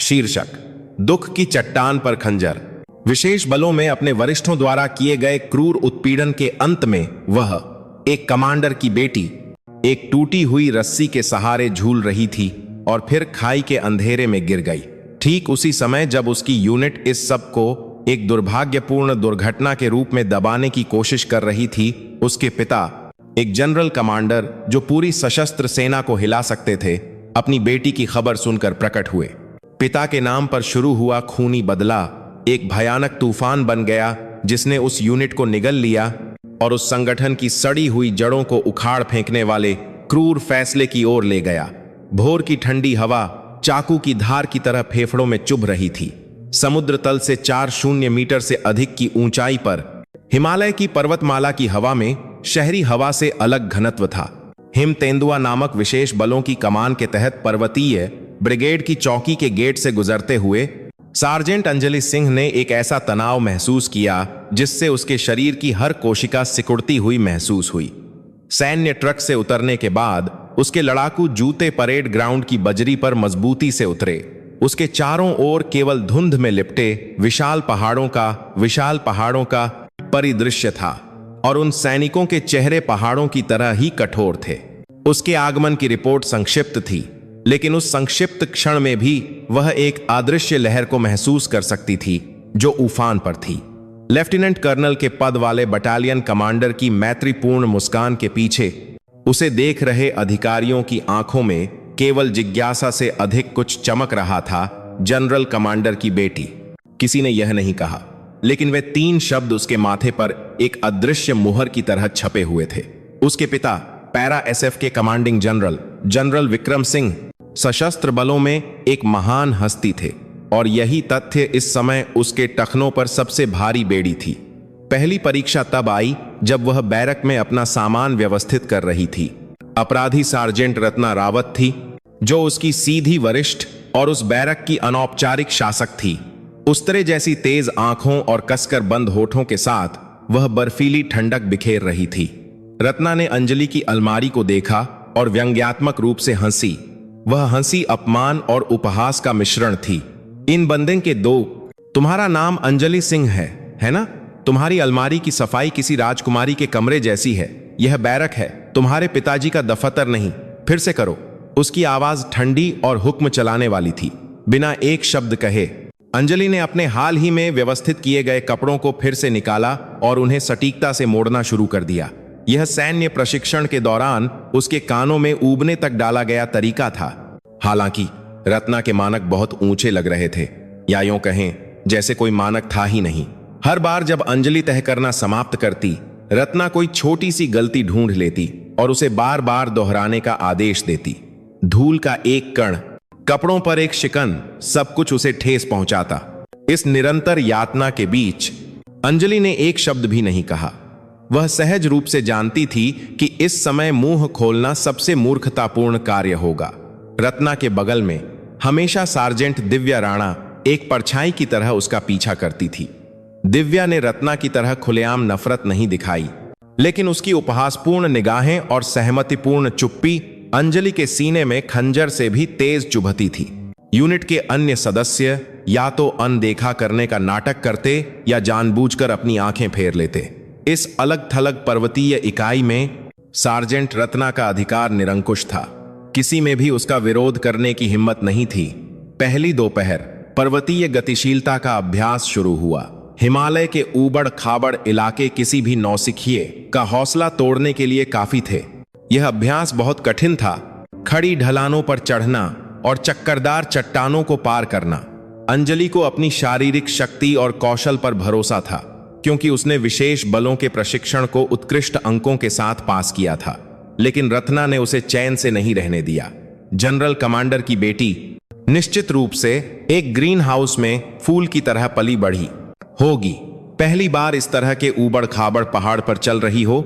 शीर्षक: दुख की चट्टान पर खंजर। विशेष बलों में अपने वरिष्ठों द्वारा किए गए क्रूर उत्पीड़न के अंत में वह, एक कमांडर की बेटी, एक टूटी हुई रस्सी के सहारे झूल रही थी और फिर खाई के अंधेरे में गिर गई। ठीक उसी समय जब उसकी यूनिट इस सब को एक दुर्भाग्यपूर्ण दुर्घटना के रूप में दबाने की कोशिश कर रही थी, उसके पिता, एक जनरल कमांडर जो पूरी सशस्त्र सेना को हिला सकते थे, अपनी बेटी की खबर सुनकर प्रकट हुए। पिता के नाम पर शुरू हुआ खूनी बदला एक भयानक तूफान बन गया जिसने उस यूनिट को निगल लिया और उस संगठन की सड़ी हुई जड़ों को उखाड़ फेंकने वाले क्रूर फैसले की ओर ले गया। भोर की ठंडी हवा चाकू की धार की तरह फेफड़ों में चुभ रही थी। समुद्र तल से 4 मीटर से अधिक की ऊंचाई पर हिमालय की पर्वतमाला की हवा में शहरी हवा से अलग घनत्व था। हिम तेंदुआ नामक विशेष बलों की कमान के तहत पर्वतीय ब्रिगेड की चौकी के गेट से गुजरते हुए सार्जेंट अंजलि सिंह ने एक ऐसा तनाव महसूस किया जिससे उसके शरीर की हर कोशिका सिकुड़ती हुई महसूस हुई। सैन्य ट्रक से उतरने के बाद उसके लड़ाकू जूते परेड ग्राउंड की बजरी पर मजबूती से उतरे। उसके चारों ओर केवल धुंध में लिपटे विशाल पहाड़ों का परिदृश्य था और उन सैनिकों के चेहरे पहाड़ों की तरह ही कठोर थे। उसके आगमन की रिपोर्ट संक्षिप्त थी, लेकिन उस संक्षिप्त क्षण में भी वह एक अदृश्य लहर को महसूस कर सकती थी जो उफान पर थी। लेफ्टिनेंट कर्नल के पद वाले बटालियन कमांडर की मैत्रीपूर्ण मुस्कान के पीछे उसे देख रहे अधिकारियों की आंखों में केवल जिज्ञासा से अधिक कुछ चमक रहा था। जनरल कमांडर की बेटी। किसी ने यह नहीं कहा, लेकिन वे 3 शब्द उसके माथे पर एक अदृश्य मुहर की तरह छपे हुए थे। उसके पिता पैरा एसएफ के कमांडिंग जनरल विक्रम सिंह सशस्त्र बलों में एक महान हस्ती थे और यही तथ्य इस समय उसके टखनों पर सबसे भारी बेड़ी थी। पहली परीक्षा तब आई जब वह बैरक में अपना सामान व्यवस्थित कर रही थी। अपराधी सार्जेंट रत्ना रावत थी जो उसकी सीधी वरिष्ठ और उस बैरक की अनौपचारिक शासक थी। उस्तरे जैसी तेज आंखों और कसकर बंद होठों के साथ वह बर्फीली ठंडक बिखेर रही थी। रत्ना ने अंजलि की अलमारी को देखा और व्यंग्यात्मक रूप से हंसी। वह हंसी अपमान और उपहास का मिश्रण थी। इन बंदे के 2, तुम्हारा नाम अंजलि सिंह है ना? तुम्हारी अलमारी की सफाई किसी राजकुमारी के कमरे जैसी है। यह बैरक है, तुम्हारे पिताजी का दफ्तर नहीं। फिर से करो। उसकी आवाज ठंडी और हुक्म चलाने वाली थी। बिना एक शब्द कहे अंजलि ने अपने हाल ही में व्यवस्थित किए गए कपड़ों को फिर से निकाला और उन्हें सटीकता से मोड़ना शुरू कर दिया। यह सैन्य प्रशिक्षण के दौरान उसके कानों में ऊबने तक डाला गया तरीका था। हालांकि रत्ना के मानक बहुत ऊंचे लग रहे थे, या यूं कहें जैसे कोई मानक था ही नहीं। हर बार जब अंजलि तय करना समाप्त करती, रत्ना कोई छोटी सी गलती ढूंढ लेती और उसे बार बार दोहराने का आदेश देती। धूल का एक कण, कपड़ों पर एक शिकन, सब कुछ उसे ठेस पहुंचाता। इस निरंतर यातना के बीच अंजलि ने एक शब्द भी नहीं कहा। वह सहज रूप से जानती थी कि इस समय मुंह खोलना सबसे मूर्खतापूर्ण कार्य होगा। रत्ना के बगल में हमेशा सार्जेंट दिव्या राणा एक परछाई की तरह उसका पीछा करती थी। दिव्या ने रत्ना की तरह खुलेआम नफरत नहीं दिखाई, लेकिन उसकी उपहासपूर्ण निगाहें और सहमतिपूर्ण चुप्पी अंजलि के सीने में खंजर से भी तेज चुभती थी। यूनिट के अन्य सदस्य या तो अनदेखा करने का नाटक करते या जानबूझकर अपनी आंखें फेर लेते। इस अलग थलग पर्वतीय इकाई में सार्जेंट रत्ना का अधिकार निरंकुश था। किसी में भी उसका विरोध करने की हिम्मत नहीं थी। पहली दोपहर पर्वतीय गतिशीलता का अभ्यास शुरू हुआ। हिमालय के ऊबड़ खाबड़ इलाके किसी भी नौसिखिए का हौसला तोड़ने के लिए काफी थे। यह अभ्यास बहुत कठिन था। खड़ी ढलानों पर चढ़ना और चक्करदार चट्टानों को पार करना। अंजलि को अपनी शारीरिक शक्ति और कौशल पर भरोसा था, क्योंकि उसने विशेष बलों के प्रशिक्षण को उत्कृष्ट अंकों के साथ पास किया था। लेकिन रत्ना ने उसे चैन से नहीं रहने दिया। जनरल कमांडर की बेटी निश्चित रूप से एक ग्रीन हाउस में फूल की तरह पली बढ़ी होगी। पहली बार इस तरह के ऊबड़ खाबड़ पहाड़ पर चल रही हो,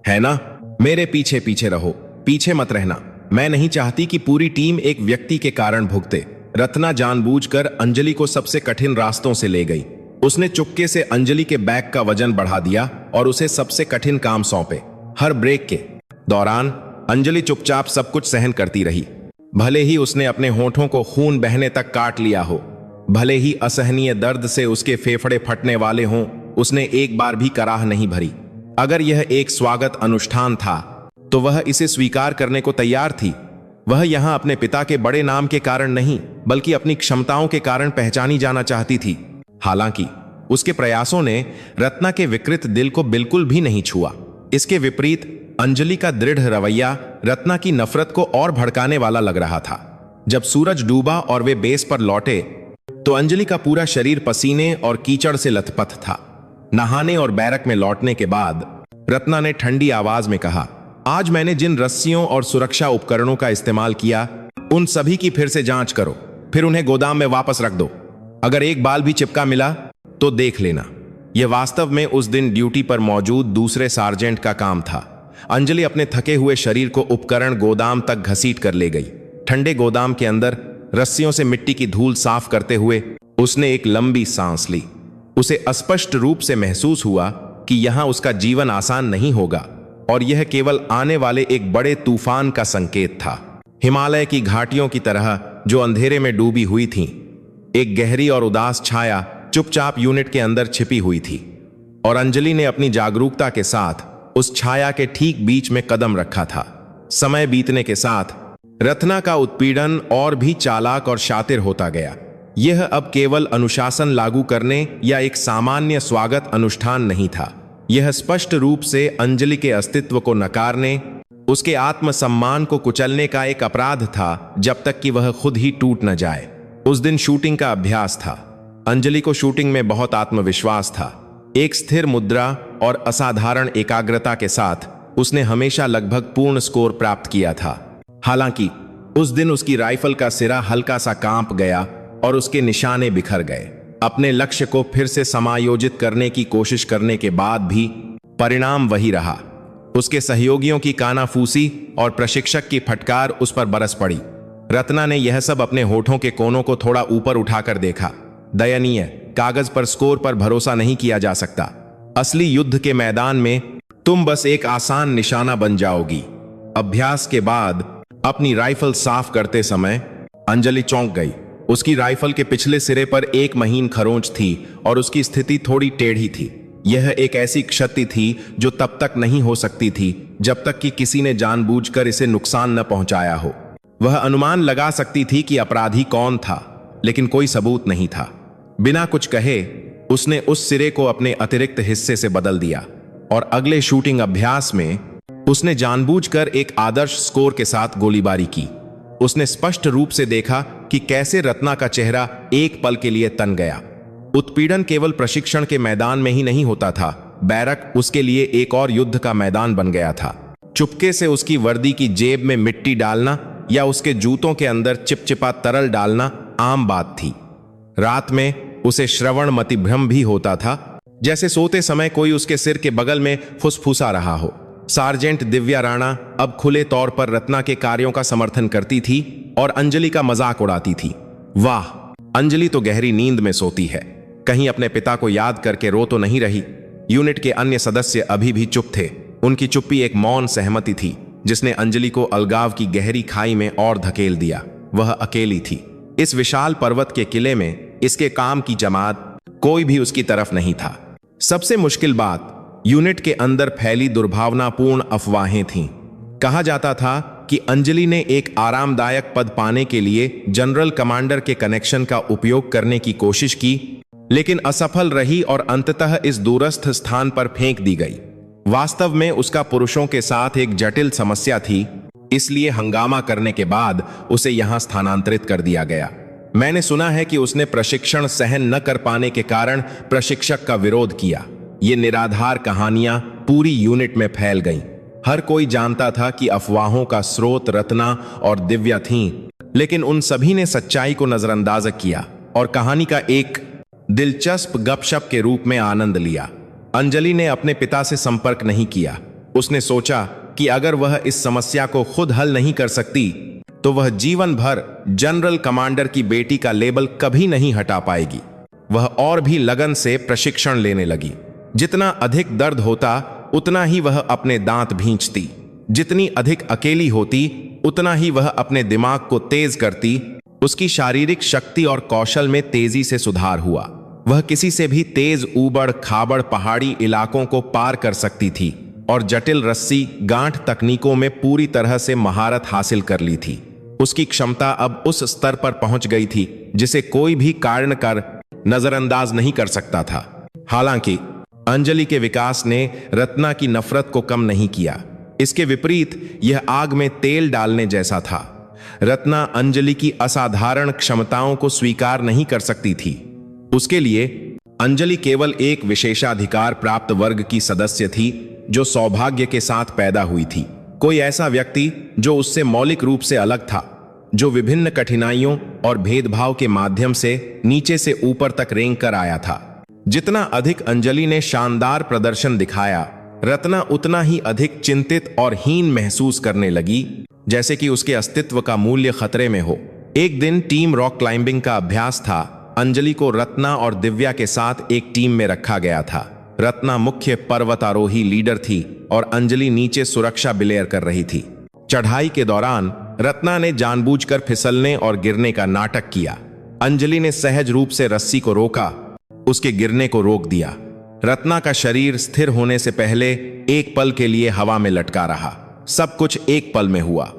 है ना? मेरे पीछे पीछे रहो, पीछे मत रहना। मैं नहीं चाहती कि पूरी टीम एक व्यक्ति के कारण भुगते। रत्ना जानबूझकर अंजलि को सबसे कठिन रास्तों से ले गई। उसने चुपके से अंजलि के बैग का वजन बढ़ा दिया और उसे सबसे कठिन काम सौंपे। हर ब्रेक के दौरान अंजलि चुपचाप सब कुछ सहन करती रही। भले ही उसने अपने होठों को खून बहने तक काट लिया हो, भले ही असहनीय दर्द से उसके फेफड़े फटने वाले हों, उसने एक बार भी कराह नहीं भरी। अगर यह एक स्वागत अनुष्ठान था तो वह इसे स्वीकार करने को तैयार थी। वह यहां अपने पिता के बड़े नाम के कारण नहीं, बल्कि अपनी क्षमताओं के कारण पहचानी जाना चाहती थी। हालांकि उसके प्रयासों ने रत्ना के विकृत दिल को बिल्कुल भी नहीं छुआ। इसके विपरीत अंजलि का दृढ़ रवैया रत्ना की नफरत को और भड़काने वाला लग रहा था। जब सूरज डूबा और वे बेस पर लौटे तो अंजलि का पूरा शरीर पसीने और कीचड़ से लथपथ था। नहाने और बैरक में लौटने के बाद रत्ना ने ठंडी आवाज में कहा, आज मैंने जिन रस्सियों और सुरक्षा उपकरणों का इस्तेमाल किया उन सभी की फिर से जांच करो, फिर उन्हें गोदाम में वापस रख दो। अगर एक बाल भी चिपका मिला तो देख लेना। यह वास्तव में उस दिन ड्यूटी पर मौजूद दूसरे सार्जेंट का काम था। अंजलि अपने थके हुए शरीर को उपकरण गोदाम तक घसीट कर ले गई। ठंडे गोदाम के अंदर रस्सियों से मिट्टी की धूल साफ करते हुए उसने एक लंबी सांस ली। उसे स्पष्ट रूप से महसूस हुआ कि यहां उसका जीवन आसान नहीं होगा और यह केवल आने वाले एक बड़े तूफान का संकेत था। हिमालय की घाटियों की तरह जो अंधेरे में डूबी हुई थीं, एक गहरी और उदास छाया चुपचाप यूनिट के अंदर छिपी हुई थी और अंजलि ने अपनी जागरूकता के साथ उस छाया के ठीक बीच में कदम रखा था। समय बीतने के साथ रत्ना का उत्पीड़न और भी चालाक और शातिर होता गया। यह अब केवल अनुशासन लागू करने या एक सामान्य स्वागत अनुष्ठान नहीं था। यह स्पष्ट रूप से अंजलि के अस्तित्व को नकारने, उसके आत्मसम्मान को कुचलने का एक अपराध था, जब तक कि वह खुद ही टूट न जाए। उस दिन शूटिंग का अभ्यास था। अंजलि को शूटिंग में बहुत आत्मविश्वास था। एक स्थिर मुद्रा और असाधारण एकाग्रता के साथ उसने हमेशा लगभग पूर्ण स्कोर प्राप्त किया था। हालांकि उस दिन उसकी राइफल का सिरा हल्का सा कांप गया और उसके निशाने बिखर गए। अपने लक्ष्य को फिर से समायोजित करने की कोशिश करने के बाद भी परिणाम वही रहा। उसके सहयोगियों की कानाफूसी और प्रशिक्षक की फटकार उस पर बरस पड़ी। रत्ना ने यह सब अपने होठों के कोनों को थोड़ा ऊपर उठाकर देखा। दयनीय, कागज पर स्कोर पर भरोसा नहीं किया जा सकता। असली युद्ध के मैदान में तुम बस एक आसान निशाना बन जाओगी। अभ्यास के बाद अपनी राइफल साफ करते समय अंजलि चौंक गई। उसकी राइफल के पिछले सिरे पर एक महीन खरोंच थी और उसकी स्थिति थोड़ी टेढ़ी थी। यह एक ऐसी क्षति थी जो तब तक नहीं हो सकती थी जब तक कि किसी ने जानबूझकर इसे नुकसान न पहुंचाया हो। वह अनुमान लगा सकती थी कि अपराधी कौन था, लेकिन कोई सबूत नहीं था। बिना कुछ कहे उसने उस सिरे को अपने अतिरिक्त हिस्से से बदल दिया और अगले शूटिंग अभ्यास में उसने जानबूझकर एक आदर्श स्कोर के साथ गोलीबारी की। उसने स्पष्ट रूप से देखा कि कैसे रत्ना का चेहरा एक पल के लिए तन गया। उत्पीड़न केवल प्रशिक्षण के मैदान में ही नहीं होता था, बैरक उसके लिए एक और युद्ध का मैदान बन गया था। चुपके से उसकी वर्दी की जेब में मिट्टी डालना या उसके जूतों के अंदर चिपचिपा तरल डालना आम बात थी। रात में उसे श्रवण मतिभ्रम भी होता था, जैसे सोते समय कोई उसके सिर के बगल में फुसफुसा रहा हो। सार्जेंट दिव्या राणा अब खुले तौर पर रत्ना के कार्यों का समर्थन करती थी और अंजलि का मजाक उड़ाती थी। वाह, अंजलि तो गहरी नींद में सोती है, कहीं अपने पिता को याद करके रो तो नहीं रही। यूनिट के अन्य सदस्य अभी भी चुप थे। उनकी चुप्पी एक मौन सहमति थी जिसने अंजलि को अलगाव की गहरी खाई में और धकेल दिया। वह अकेली थी। इस विशाल पर्वत के किले में इसके काम की जमात कोई भी उसकी तरफ नहीं था। सबसे मुश्किल बात, यूनिट के अंदर फैली दुर्भावनापूर्ण अफवाहें थीं। कहा जाता था कि अंजलि ने एक आरामदायक पद पाने के लिए जनरल कमांडर के कनेक्शन का उपयोग करने की कोशिश की, लेकिन असफल रही और अंततः इस दूरस्थ स्थान पर फेंक दी गई। वास्तव में उसका पुरुषों के साथ एक जटिल समस्या थी, इसलिए हंगामा करने के बाद उसे यहां स्थानांतरित कर दिया गया। मैंने सुना है कि उसने प्रशिक्षण सहन न कर पाने के कारण प्रशिक्षक का विरोध किया। ये निराधार कहानियां पूरी यूनिट में फैल गईं। हर कोई जानता था कि अफवाहों का स्रोत रत्ना और दिव्या थीं, लेकिन उन सभी ने सच्चाई को नजरअंदाज किया और कहानी का एक दिलचस्प गपशप के रूप में आनंद लिया। अंजलि ने अपने पिता से संपर्क नहीं किया। उसने सोचा कि अगर वह इस समस्या को खुद हल नहीं कर सकती तो वह जीवन भर जनरल कमांडर की बेटी का लेबल कभी नहीं हटा पाएगी। वह और भी लगन से प्रशिक्षण लेने लगी। जितना अधिक दर्द होता उतना ही वह अपने दांत भींचती। जितनी अधिक अकेली होती उतना ही वह अपने दिमाग को तेज करती। उसकी शारीरिक शक्ति और कौशल में तेजी से सुधार हुआ। वह किसी से भी तेज ऊबड़ खाबड़ पहाड़ी इलाकों को पार कर सकती थी और जटिल रस्सी गांठ तकनीकों में पूरी तरह से महारत हासिल कर ली थी। उसकी क्षमता अब उस स्तर पर पहुंच गई थी जिसे कोई भी कारण कर नजरअंदाज नहीं कर सकता था। हालांकि अंजलि के विकास ने रत्ना की नफरत को कम नहीं किया। इसके विपरीत यह आग में तेल डालने जैसा था। रत्ना अंजलि की असाधारण क्षमताओं को स्वीकार नहीं कर सकती थी। उसके लिए अंजलि केवल एक विशेषाधिकार प्राप्त वर्ग की सदस्य थी जो सौभाग्य के साथ पैदा हुई थी। कोई ऐसा व्यक्ति जो उससे मौलिक रूप से अलग था, जो विभिन्न कठिनाइयों और भेदभाव के माध्यम से नीचे से ऊपर तक रेंग कर आया था। जितना अधिक अंजलि ने शानदार प्रदर्शन दिखाया, रत्ना उतना ही अधिक चिंतित और हीन महसूस करने लगी, जैसे कि उसके अस्तित्व का मूल्य खतरे में हो। एक दिन टीम रॉक क्लाइंबिंग का अभ्यास था। अंजलि को रत्ना और दिव्या के साथ एक टीम में रखा गया था। रत्ना मुख्य पर्वतारोही लीडर थी और अंजलि नीचे सुरक्षा बिलेयर कर रही थी। चढ़ाई के दौरान रत्ना ने जानबूझकर फिसलने और गिरने का नाटक किया। अंजलि ने सहज रूप से रस्सी को रोका, उसके गिरने को रोक दिया। रत्ना का शरीर स्थिर होने से पहले एक पल के लिए हवा में लटका रहा। सब कुछ एक पल में हुआ।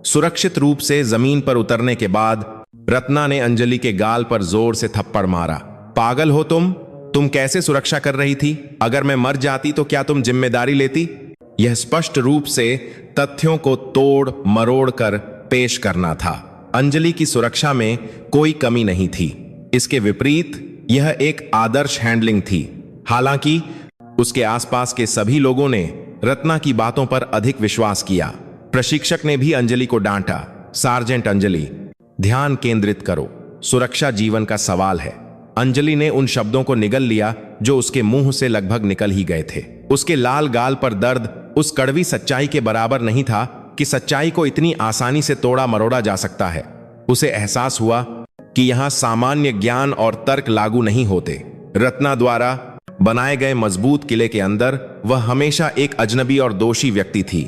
सुरक्षित रूप से जमीन पर उतरने के बाद रत्ना ने अंजलि के गाल पर जोर से थप्पड़ मारा। पागल हो तुम कैसे सुरक्षा कर रही थी? अगर मैं मर जाती तो क्या तुम जिम्मेदारी लेती? यह स्पष्ट रूप से तथ्यों को तोड़ मरोड़ कर पेश करना था। अंजलि की सुरक्षा में कोई कमी नहीं थी। इसके विपरीत यह एक आदर्श हैंडलिंग थी। हालांकि उसके आसपास के सभी लोगों ने रत्ना की बातों पर अधिक विश्वास किया। प्रशिक्षक ने भी अंजलि को डांटा। सार्जेंट अंजलि, ध्यान केंद्रित करो, सुरक्षा जीवन का सवाल है। अंजलि ने उन शब्दों को निगल लिया जो उसके मुंह से लगभग निकल ही गए थे। उसके लाल गाल पर दर्द उस कड़वी सच्चाई के बराबर नहीं था कि सच्चाई को इतनी आसानी से तोड़ा मरोड़ा जा सकता है। उसे एहसास हुआ कि यहां सामान्य ज्ञान और तर्क लागू नहीं होते। रत्ना द्वारा बनाए गए मजबूत किले के अंदर वह हमेशा एक अजनबी और दोषी व्यक्ति थी।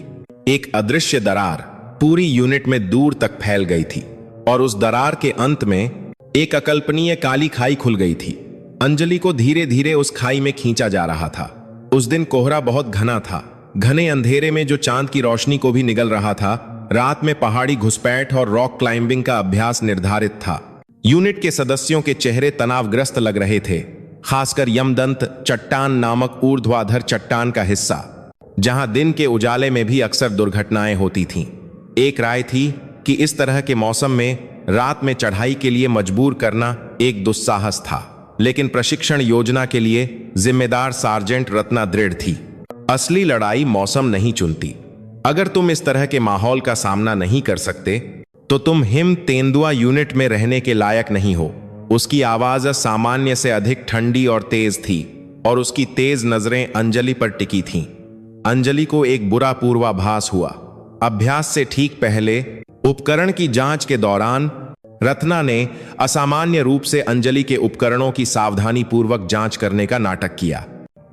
एक अदृश्य दरार पूरी यूनिट में दूर तक फैल गई थी और उस दरार के अंत में एक अकल्पनीय काली खाई खुल गई थी। अंजलि को धीरे धीरे उस खाई में खींचा जा रहा था। उस दिन कोहरा बहुत घना था। घने अंधेरे में जो चांद की रोशनी को भी निगल रहा था। रात में पहाड़ी घुसपैठ और रॉक क्लाइंबिंग का अभ्यास निर्धारित था। यूनिट के सदस्यों के चेहरे तनावग्रस्त लग रहे थे, खासकर यमदंत चट्टान नामक ऊर्ध्वाधर चट्टान का हिस्सा, जहां दिन के उजाले में भी अक्सर दुर्घटनाएं होती थीं। एक राय थी कि इस तरह के मौसम में रात में चढ़ाई के लिए मजबूर करना एक दुस्साहस था, लेकिन प्रशिक्षण योजना के लिए जिम्मेदार सार्जेंट रत्ना दृढ़ थी। असली लड़ाई मौसम नहीं चुनती। अगर तुम इस तरह के माहौल का सामना नहीं कर सकते तो तुम हिम तेंदुआ यूनिट में रहने के लायक नहीं हो। उसकी आवाज सामान्य से अधिक ठंडी और तेज थी और उसकी तेज नजरें अंजलि पर टिकी थीं। अंजलि को एक बुरा पूर्वाभास हुआ। अभ्यास से ठीक पहले उपकरण की जांच के दौरान रत्ना ने असामान्य रूप से अंजलि के उपकरणों की सावधानी पूर्वक जांच करने का नाटक किया।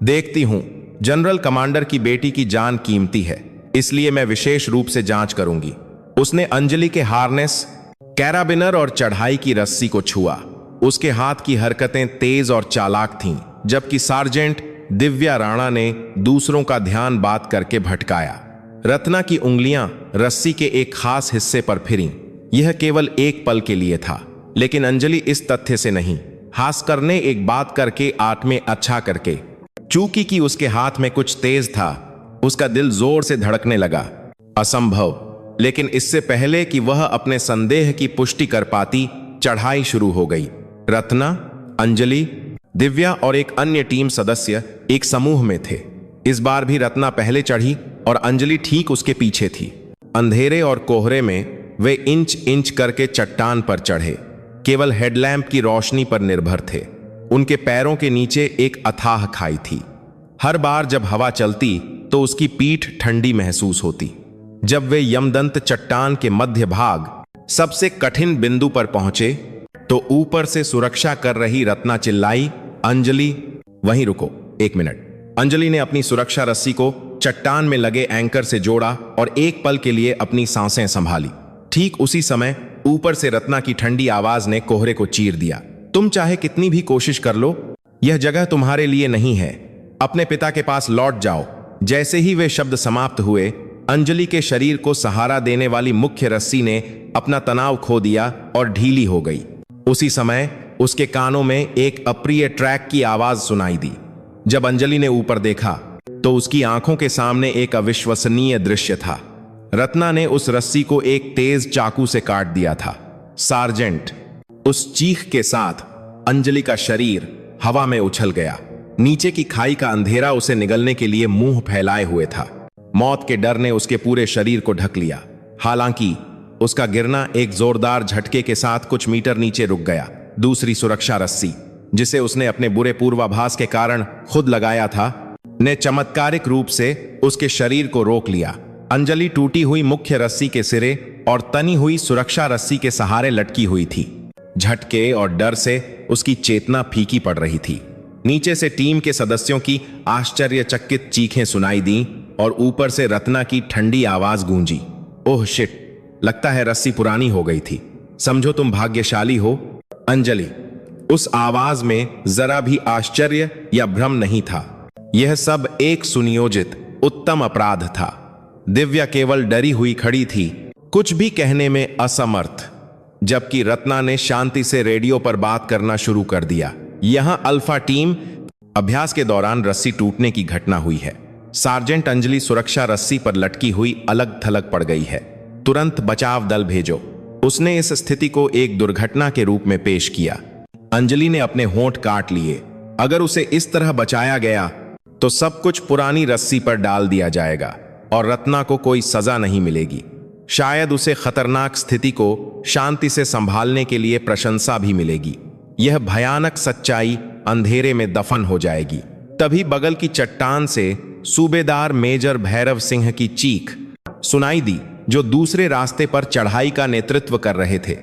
देखती हूं, जनरल कमांडर की बेटी की जान कीमती है, इसलिए मैं विशेष रूप से जांच करूंगी। उसने अंजलि के हार्नेस, कैराबिनर और चढ़ाई की रस्सी को छुआ। उसके हाथ की हरकतें तेज और चालाक थीं, जबकि सार्जेंट दिव्या राणा ने दूसरों का ध्यान बात करके भटकाया। रत्ना की उंगलियां रस्सी के एक खास हिस्से पर फिरीं। यह केवल एक पल के लिए था, लेकिन अंजलि इस तथ्य से नहीं, हास करने एक बात करके आठ में अच्छा करके चूंकि कि उसके हाथ में कुछ तेज था, उसका दिल जोर से धड़कने लगा। असंभव, लेकिन इससे पहले कि वह अपने संदेह की पुष्टि कर पाती, चढ़ाई शुरू हो गई। रत्ना, अंजलि, दिव्या और एक अन्य टीम सदस्य एक समूह में थे। इस बार भी रत्ना पहले चढ़ी और अंजलि ठीक उसके पीछे थी। अंधेरे और कोहरे में वे इंच इंच करके चट्टान पर चढ़े, केवल हेडलैम्प की रोशनी पर निर्भर थे। उनके पैरों के नीचे एक अथाह खाई थी। हर बार जब हवा चलती तो उसकी पीठ ठंडी महसूस होती। जब वे यमदंत चट्टान के मध्य भाग सबसे कठिन बिंदु पर पहुंचे तो ऊपर से सुरक्षा कर रही रत्ना चिल्लाई, अंजलि, वहीं रुको, 1 मिनट। अंजलि ने अपनी सुरक्षा रस्सी को चट्टान में लगे एंकर से जोड़ा और एक पल के लिए अपनी सांसें संभाली। ठीक उसी समय ऊपर से रत्ना की ठंडी आवाज ने कोहरे को चीर दिया। तुम चाहे कितनी भी कोशिश कर लो, यह जगह तुम्हारे लिए नहीं है। अपने पिता के पास लौट जाओ। जैसे ही वे शब्द समाप्त हुए, अंजलि के शरीर को सहारा देने वाली मुख्य रस्सी ने अपना तनाव खो दिया और ढीली हो गई। उसी समय उसके कानों में एक अप्रिय ट्रैक की आवाज सुनाई दी। जब अंजलि ने ऊपर देखा तो उसकी आंखों के सामने एक अविश्वसनीय दृश्य था। रत्ना ने उस रस्सी को एक तेज चाकू से काट दिया था। सार्जेंट! उस चीख के साथ अंजलि का शरीर हवा में उछल गया। नीचे की खाई का अंधेरा उसे निगलने के लिए मुंह फैलाए हुए था। मौत के डर ने उसके पूरे शरीर को ढक लिया। हालांकि उसका गिरना एक जोरदार झटके के साथ कुछ मीटर नीचे रुक गया। दूसरी सुरक्षा रस्सी, जिसे उसने अपने बुरे पूर्वाभास के कारण खुद लगाया था, ने चमत्कारिक रूप से उसके शरीर को रोक लिया। अंजलि टूटी हुई मुख्य रस्सी के सिरे और तनी हुई सुरक्षा रस्सी के सहारे लटकी हुई थी। झटके और डर से उसकी चेतना फीकी पड़ रही थी। नीचे से टीम के सदस्यों की आश्चर्यचकित चीखें सुनाई दी और ऊपर से रत्ना की ठंडी आवाज गूंजी। Oh shit! लगता है रस्सी पुरानी हो गई थी। समझो तुम भाग्यशाली हो। अंजलि! उस आवाज में जरा भी आश्चर्य या भ्रम नहीं था। यह सब एक सुनियोजित उत्तम अपराध था। दिव्या केवल डरी हुई खड़ी थी, कुछ भी कहने में असमर्थ, जबकि रत्ना ने शांति से रेडियो पर बात करना शुरू कर दिया। यहां अल्फा टीम, अभ्यास के दौरान रस्सी टूटने की घटना हुई है। सार्जेंट अंजलि सुरक्षा रस्सी पर लटकी हुई अलग थलग पड़ गई है। तुरंत बचाव दल भेजो। उसने इस स्थिति को एक दुर्घटना के रूप में पेश किया। अंजलि ने अपने होंठ काट लिए। अगर उसे इस तरह बचाया गया तो सब कुछ पुरानी रस्सी पर डाल दिया जाएगा और रत्ना को कोई सजा नहीं मिलेगी। शायद उसे खतरनाक स्थिति को शांति से संभालने के लिए प्रशंसा भी मिलेगी। यह भयानक सच्चाई अंधेरे में दफन हो जाएगी। तभी बगल की चट्टान से सूबेदार मेजर भैरव सिंह की चीख सुनाई दी, जो दूसरे रास्ते पर चढ़ाई का नेतृत्व कर रहे थे।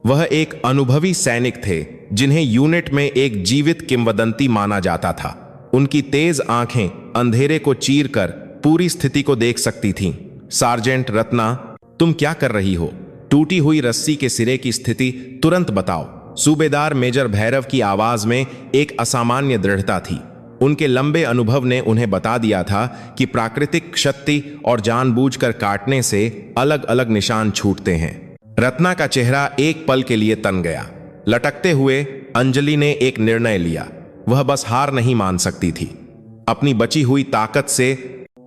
वह एक अनुभवी सैनिक थे जिन्हें यूनिट में एक जीवित किंवदंती माना जाता था। उनकी तेज आंखें अंधेरे को चीरकर पूरी स्थिति को देख सकती थीं। सार्जेंट रत्ना, तुम क्या कर रही हो? टूटी हुई रस्सी के सिरे की स्थिति तुरंत बताओ। सूबेदार मेजर भैरव की आवाज में एक असामान्य दृढ़ता थी। उनके लंबे अनुभव ने उन्हें बता दिया था कि प्राकृतिक क्षति और जानबूझकर काटने से अलग अलग निशान छूटते हैं। रत्ना का चेहरा एक पल के लिए तन गया। लटकते हुए अंजलि ने एक निर्णय लिया। वह बस हार नहीं मान सकती थी। अपनी बची हुई ताकत से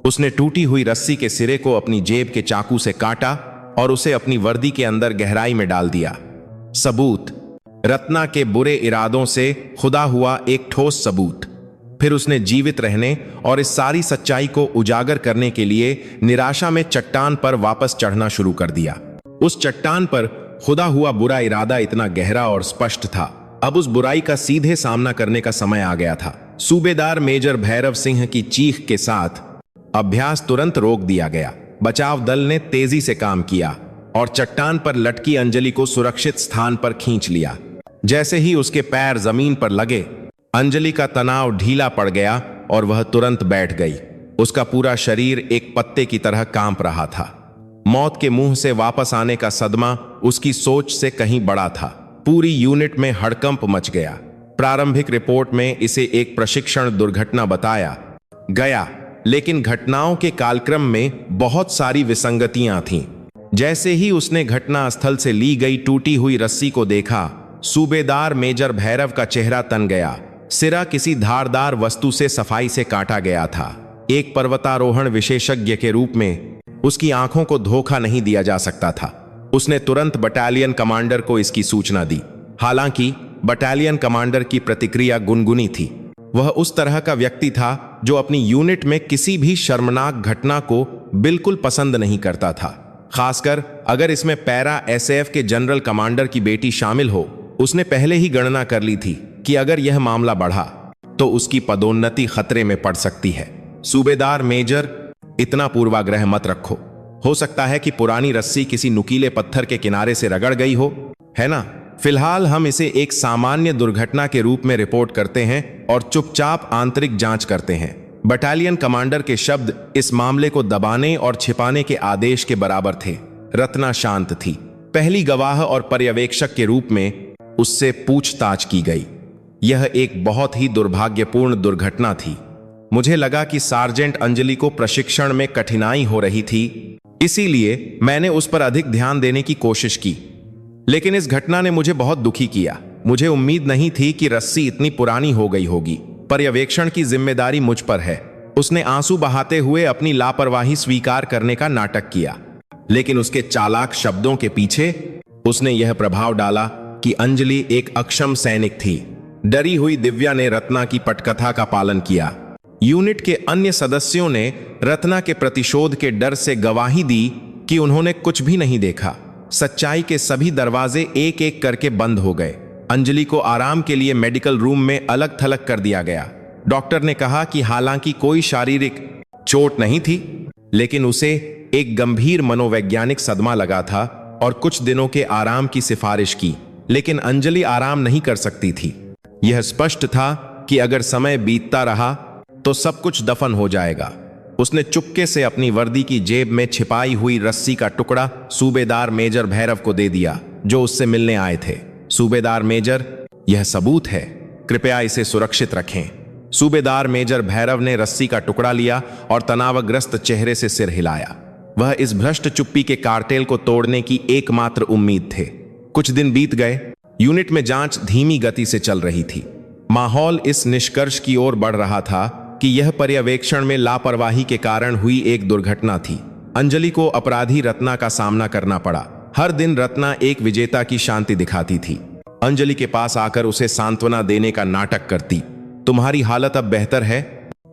उसने टूटी हुई रस्सी के सिरे को अपनी जेब के चाकू से काटा और उसे अपनी वर्दी के अंदर गहराई में डाल दिया। सबूत, रत्ना के बुरे इरादों से खुदा हुआ एक ठोस सबूत। फिर उसने जीवित रहने और इस सारी सच्चाई को उजागर करने के लिए निराशा में चट्टान पर वापस चढ़ना शुरू कर दिया। उस चट्टान पर खुदा हुआ बुरा इरादा इतना गहरा और स्पष्ट था। अब उस बुराई का सीधे सामना करने का समय आ गया था। सूबेदार मेजर भैरव सिंह की चीख के साथ अभ्यास तुरंत रोक दिया गया। बचाव दल ने तेजी से काम किया और चट्टान पर लटकी अंजलि को सुरक्षित स्थान पर खींच लिया। जैसे ही उसके पैर जमीन पर लगे, अंजलि का तनाव ढीला पड़ गया और वह तुरंत बैठ गई। उसका पूरा शरीर एक पत्ते की तरह कांप रहा था। मौत के मुंह से वापस आने का सदमा उसकी सोच से कहीं बड़ा था। पूरी यूनिट में हड़कंप मच गया। प्रारंभिक रिपोर्ट में इसे एक प्रशिक्षण दुर्घटना बताया गया, लेकिन घटनाओं के कालक्रम में बहुत सारी विसंगतियां थीं। जैसे ही उसने घटना स्थल से ली गई टूटी हुई रस्सी को देखा, सूबेदार मेजर भैरव का चेहरा तन गया। सिरा किसी धारदार वस्तु से सफाई से काटा गया था। एक पर्वतारोहण विशेषज्ञ के रूप में उसकी आंखों को धोखा नहीं दिया जा सकता था। उसने तुरंत बटालियन कमांडर को इसकी सूचना दी। हालांकि बटालियन कमांडर की प्रतिक्रिया गुनगुनी थी। वह उस तरह का व्यक्ति था जो अपनी यूनिट में किसी भी शर्मनाक घटना को बिल्कुल पसंद नहीं करता था, खासकर अगर इसमें पैरा एसएफ के जनरल कमांडर की बेटी शामिल हो। उसने पहले ही गणना कर ली थी कि अगर यह मामला बढ़ा तो उसकी पदोन्नति खतरे में पड़ सकती है। सूबेदार मेजर, इतना पूर्वाग्रह मत रखो। हो सकता है कि पुरानी रस्सी किसी नुकीले पत्थर के किनारे से रगड़ गई हो, है ना? फिलहाल हम इसे एक सामान्य दुर्घटना के रूप में रिपोर्ट करते हैं और चुपचाप आंतरिक जांच करते हैं। बटालियन कमांडर के शब्द इस मामले को दबाने और छिपाने के आदेश के बराबर थे। रत्ना शांत थी। पहली गवाह और पर्यवेक्षक के रूप में उससे पूछताछ की गई। यह एक बहुत ही दुर्भाग्यपूर्ण दुर्घटना थी। मुझे लगा कि सार्जेंट अंजलि को प्रशिक्षण में कठिनाई हो रही थी, इसीलिए मैंने उस पर अधिक ध्यान देने की कोशिश की। लेकिन इस घटना ने मुझे बहुत दुखी किया। मुझे उम्मीद नहीं थी कि रस्सी इतनी पुरानी हो गई होगी। पर्यवेक्षण की जिम्मेदारी मुझ पर है। उसने आंसू बहाते हुए अपनी लापरवाही स्वीकार करने का नाटक किया, लेकिन उसके चालाक शब्दों के पीछे उसने यह प्रभाव डाला कि अंजलि एक अक्षम सैनिक थी। डरी हुई दिव्या ने रत्ना की पटकथा का पालन किया। यूनिट के अन्य सदस्यों ने रत्ना के प्रतिशोध के डर से गवाही दी कि उन्होंने कुछ भी नहीं देखा। सच्चाई के सभी दरवाजे एक एक करके बंद हो गए। अंजलि को आराम के लिए मेडिकल रूम में अलग थलग कर दिया गया। डॉक्टर ने कहा कि हालांकि कोई शारीरिक चोट नहीं थी, लेकिन उसे एक गंभीर मनोवैज्ञानिक सदमा लगा था और कुछ दिनों के आराम की सिफारिश की। लेकिन अंजलि आराम नहीं कर सकती थी। यह स्पष्ट था कि अगर समय बीतता रहा तो सब कुछ दफन हो जाएगा। उसने चुपके से अपनी वर्दी की जेब में छिपाई हुई रस्सी का टुकड़ा सूबेदार मेजर भैरव को दे दिया, जो उससे मिलने आए थे। सूबेदार मेजर, यह सबूत है, कृपया इसे सुरक्षित रखें। सूबेदार मेजर भैरव ने रस्सी का टुकड़ा लिया और तनावग्रस्त चेहरे से सिर हिलाया। वह इस भ्रष्ट चुप्पी के कार्टेल को तोड़ने की एकमात्र उम्मीद थे। कुछ दिन बीत गए। यूनिट में जांच धीमी गति से चल रही थी। माहौल इस निष्कर्ष की ओर बढ़ रहा था कि यह पर्यवेक्षण में लापरवाही के कारण हुई एक दुर्घटना थी। अंजलि को अपराधी रत्ना का सामना करना पड़ा। हर दिन रत्ना एक विजेता की शांति दिखाती थी। अंजलि के पास आकर उसे सांत्वना देने का नाटक करती। तुम्हारी हालत अब बेहतर है,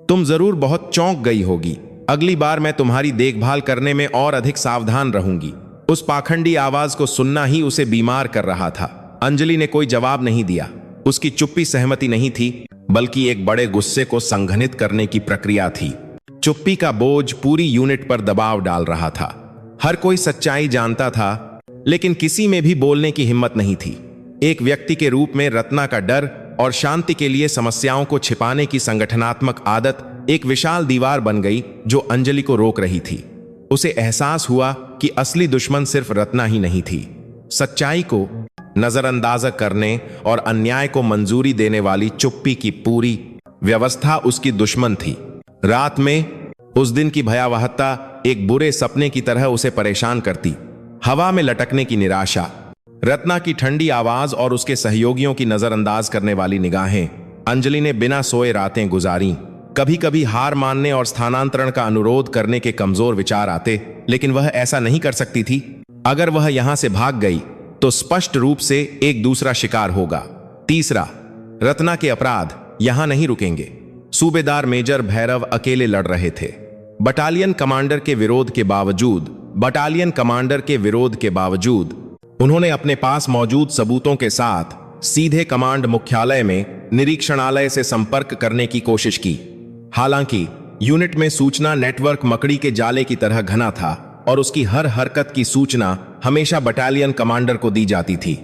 तुम जरूर बहुत चौंक गई होगी। अगली बार मैं तुम्हारी देखभाल करने में और अधिक सावधान रहूंगी। उस पाखंडी आवाज को सुनना ही उसे बीमार कर रहा था। अंजलि ने कोई जवाब नहीं दिया। उसकी चुप्पी सहमति नहीं थी, बल्कि एक बड़े गुस्से को संघनित करने की प्रक्रिया थी। चुप्पी का बोझ पूरी यूनिट पर दबाव डाल रहा था। हर कोई सच्चाई जानता था, लेकिन किसी में भी बोलने की हिम्मत नहीं थी। एक व्यक्ति के रूप में रत्ना का डर और शांति के लिए समस्याओं को छिपाने की संगठनात्मक आदत एक विशाल दीवार बन गई जो अंजलि को रोक रही थी। उसे एहसास हुआ कि असली दुश्मन सिर्फ रत्ना ही नहीं थी। सच्चाई को नजरअंदाज करने और अन्याय को मंजूरी देने वाली चुप्पी की पूरी व्यवस्था उसकी दुश्मन थी। रात में उस दिन की भयावहता एक बुरे सपने की तरह उसे परेशान करती। हवा में लटकने की निराशा, रत्ना की ठंडी आवाज और उसके सहयोगियों की नजरअंदाज करने वाली निगाहें। अंजलि ने बिना सोए रातें गुजारी। कभी कभी हार मानने और स्थानांतरण का अनुरोध करने के कमजोर विचार आते, लेकिन वह ऐसा नहीं कर सकती थी। अगर वह यहां से भाग गई तो स्पष्ट रूप से एक दूसरा शिकार होगा। तीसरा, रत्ना के अपराध यहां नहीं रुकेंगे। सूबेदार मेजर भैरव अकेले लड़ रहे थे। बटालियन कमांडर के विरोध के बावजूद उन्होंने अपने पास मौजूद सबूतों के साथ सीधे कमांड मुख्यालय में निरीक्षणालय से संपर्क करने की कोशिश की। हालांकि यूनिट में सूचना नेटवर्क मकड़ी के जाले की तरह घना था और उसकी हर हरकत की सूचना हमेशा बटालियन कमांडर को दी जाती थी।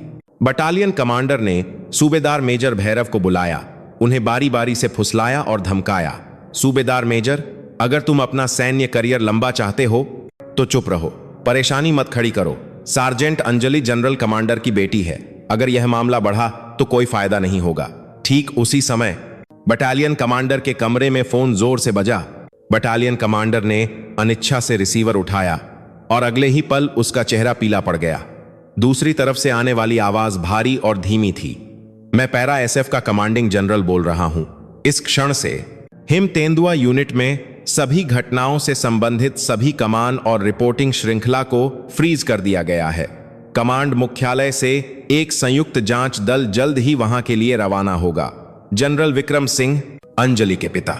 बटालियन कमांडर ने सूबेदार मेजर भैरव को बुलाया, उन्हें बारी बारी से फुसलाया और धमकाया। सूबेदार मेजर, अगर तुम अपना सैन्य करियर लंबा चाहते हो तो चुप रहो, परेशानी मत खड़ी करो। सार्जेंट अंजलि जनरल कमांडर की बेटी है। अगर यह मामला बढ़ा तो कोई फायदा नहीं होगा। ठीक उसी समय बटालियन कमांडर के कमरे में फोन जोर से बजा। बटालियन कमांडर ने अनिच्छा से रिसीवर उठाया और अगले ही पल उसका चेहरा पीला पड़ गया। दूसरी तरफ से आने वाली आवाज भारी और धीमी थी। मैं पैरा एसएफ का कमांडिंग जनरल बोल रहा हूं। इस क्षण से हिम तेंदुआ यूनिट में सभी घटनाओं से संबंधित सभी कमान और रिपोर्टिंग श्रृंखला को फ्रीज कर दिया गया है। कमांड मुख्यालय से एक संयुक्त जांच दल जल्द ही वहां के लिए रवाना होगा। जनरल विक्रम सिंह, अंजलि के पिता।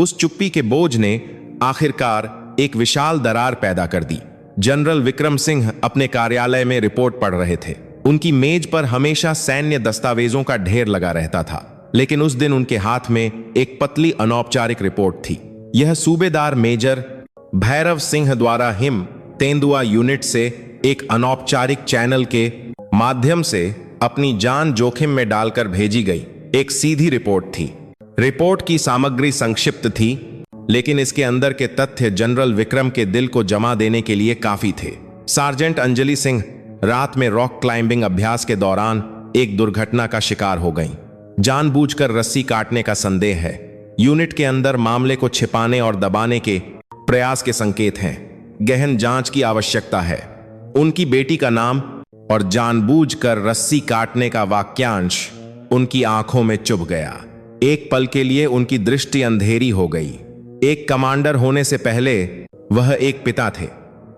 उस चुप्पी के बोझ ने आखिरकार एक विशाल दरार पैदा कर दी। जनरल विक्रम सिंह अपने कार्यालय में रिपोर्ट पढ़ रहे थे। उनकी मेज पर हमेशा सैन्य दस्तावेजों का ढेर लगा रहता था, लेकिन उस दिन उनके हाथ में एक पतली अनौपचारिक रिपोर्ट थी। यह सूबेदार मेजर भैरव सिंह द्वारा हिम तेंदुआ यूनिट से एक अनौपचारिक चैनल के माध्यम से अपनी जान जोखिम में डालकर भेजी गई एक सीधी रिपोर्ट थी। रिपोर्ट की सामग्री संक्षिप्त थी। लेकिन इसके अंदर के तथ्य जनरल विक्रम के दिल को जमा देने के लिए काफी थे। सार्जेंट अंजलि सिंह रात में रॉक क्लाइंबिंग अभ्यास के दौरान एक दुर्घटना का शिकार हो गईं। जानबूझकर रस्सी काटने का संदेह है। यूनिट के अंदर मामले को छिपाने और दबाने के प्रयास के संकेत हैं। गहन जांच की आवश्यकता है। उनकी बेटी का नाम और जानबूझकर रस्सी काटने का वाक्यांश उनकी आंखों में चुभ गया। एक पल के लिए उनकी दृष्टि अंधेरी हो गई। एक कमांडर होने से पहले वह एक पिता थे।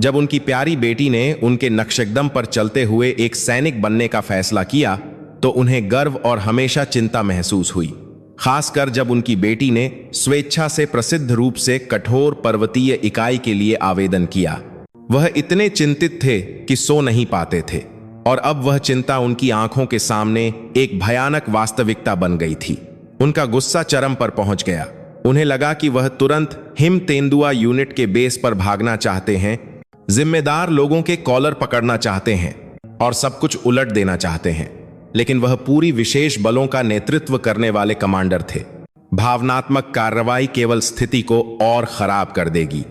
जब उनकी प्यारी बेटी ने उनके नक्शेकदम पर चलते हुए एक सैनिक बनने का फैसला किया तो उन्हें गर्व और हमेशा चिंता महसूस हुई, खासकर जब उनकी बेटी ने स्वेच्छा से प्रसिद्ध रूप से कठोर पर्वतीय इकाई के लिए आवेदन किया। वह इतने चिंतित थे कि सो नहीं पाते थे और अब वह चिंता उनकी आंखों के सामने एक भयानक वास्तविकता बन गई थी। उनका गुस्सा चरम पर पहुंच गया। उन्हें लगा कि वह तुरंत हिमतेंदुआ यूनिट के बेस पर भागना चाहते हैं, जिम्मेदार लोगों के कॉलर पकड़ना चाहते हैं और सब कुछ उलट देना चाहते हैं। लेकिन वह पूरी विशेष बलों का नेतृत्व करने वाले कमांडर थे। भावनात्मक कार्रवाई केवल स्थिति को और खराब कर देगी।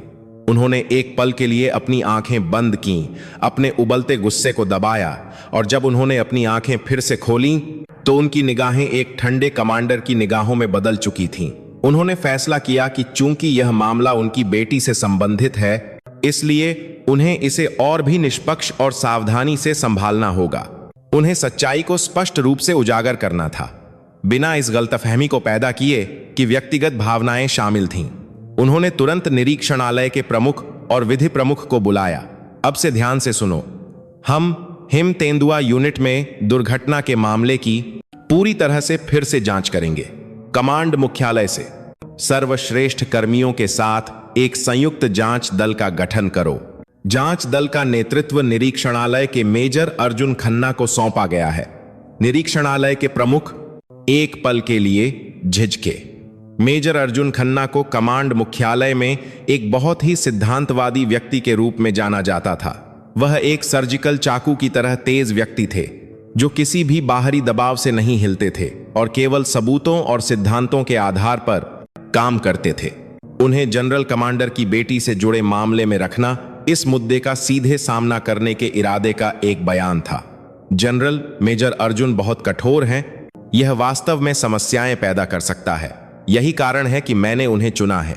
उन्होंने एक पल के लिए अपनी आंखें बंद कीं, अपने उबलते गुस्से को दबाया और जब उन्होंने अपनी आंखें फिर से खोलीं तो उनकी निगाहें एक ठंडे कमांडर की निगाहों में बदल चुकी थीं। उन्होंने फैसला किया कि चूंकि यह मामला उनकी बेटी से संबंधित है, इसलिए उन्हें इसे और भी निष्पक्ष और सावधानी से संभालना होगा। उन्हें सच्चाई को स्पष्ट रूप से उजागर करना था, बिना इस गलतफहमी को पैदा किए कि व्यक्तिगत भावनाएं शामिल थीं। उन्होंने तुरंत निरीक्षणालय के प्रमुख और विधि प्रमुख को बुलाया। अब से ध्यान से सुनो। हम हिमतेंदुआ यूनिट में दुर्घटना के मामले की पूरी तरह से फिर से जांच करेंगे। कमांड मुख्यालय से सर्वश्रेष्ठ कर्मियों के साथ एक संयुक्त जांच दल का गठन करो। जांच दल का नेतृत्व निरीक्षणालय के मेजर अर्जुन खन्ना को सौंपा गया है। निरीक्षणालय के प्रमुख एक पल के लिए झिझके। मेजर अर्जुन खन्ना को कमांड मुख्यालय में एक बहुत ही सिद्धांतवादी व्यक्ति के रूप में जाना जाता था। वह एक सर्जिकल चाकू की तरह तेज व्यक्ति थे जो किसी भी बाहरी दबाव से नहीं हिलते थे और केवल सबूतों और सिद्धांतों के आधार पर काम करते थे। उन्हें जनरल कमांडर की बेटी से जुड़े मामले में रखना इस मुद्दे का सीधे सामना करने के इरादे का एक बयान था। जनरल मेजर अर्जुन बहुत कठोर हैं। यह वास्तव में समस्याएं पैदा कर सकता है। यही कारण है कि मैंने उन्हें चुना है।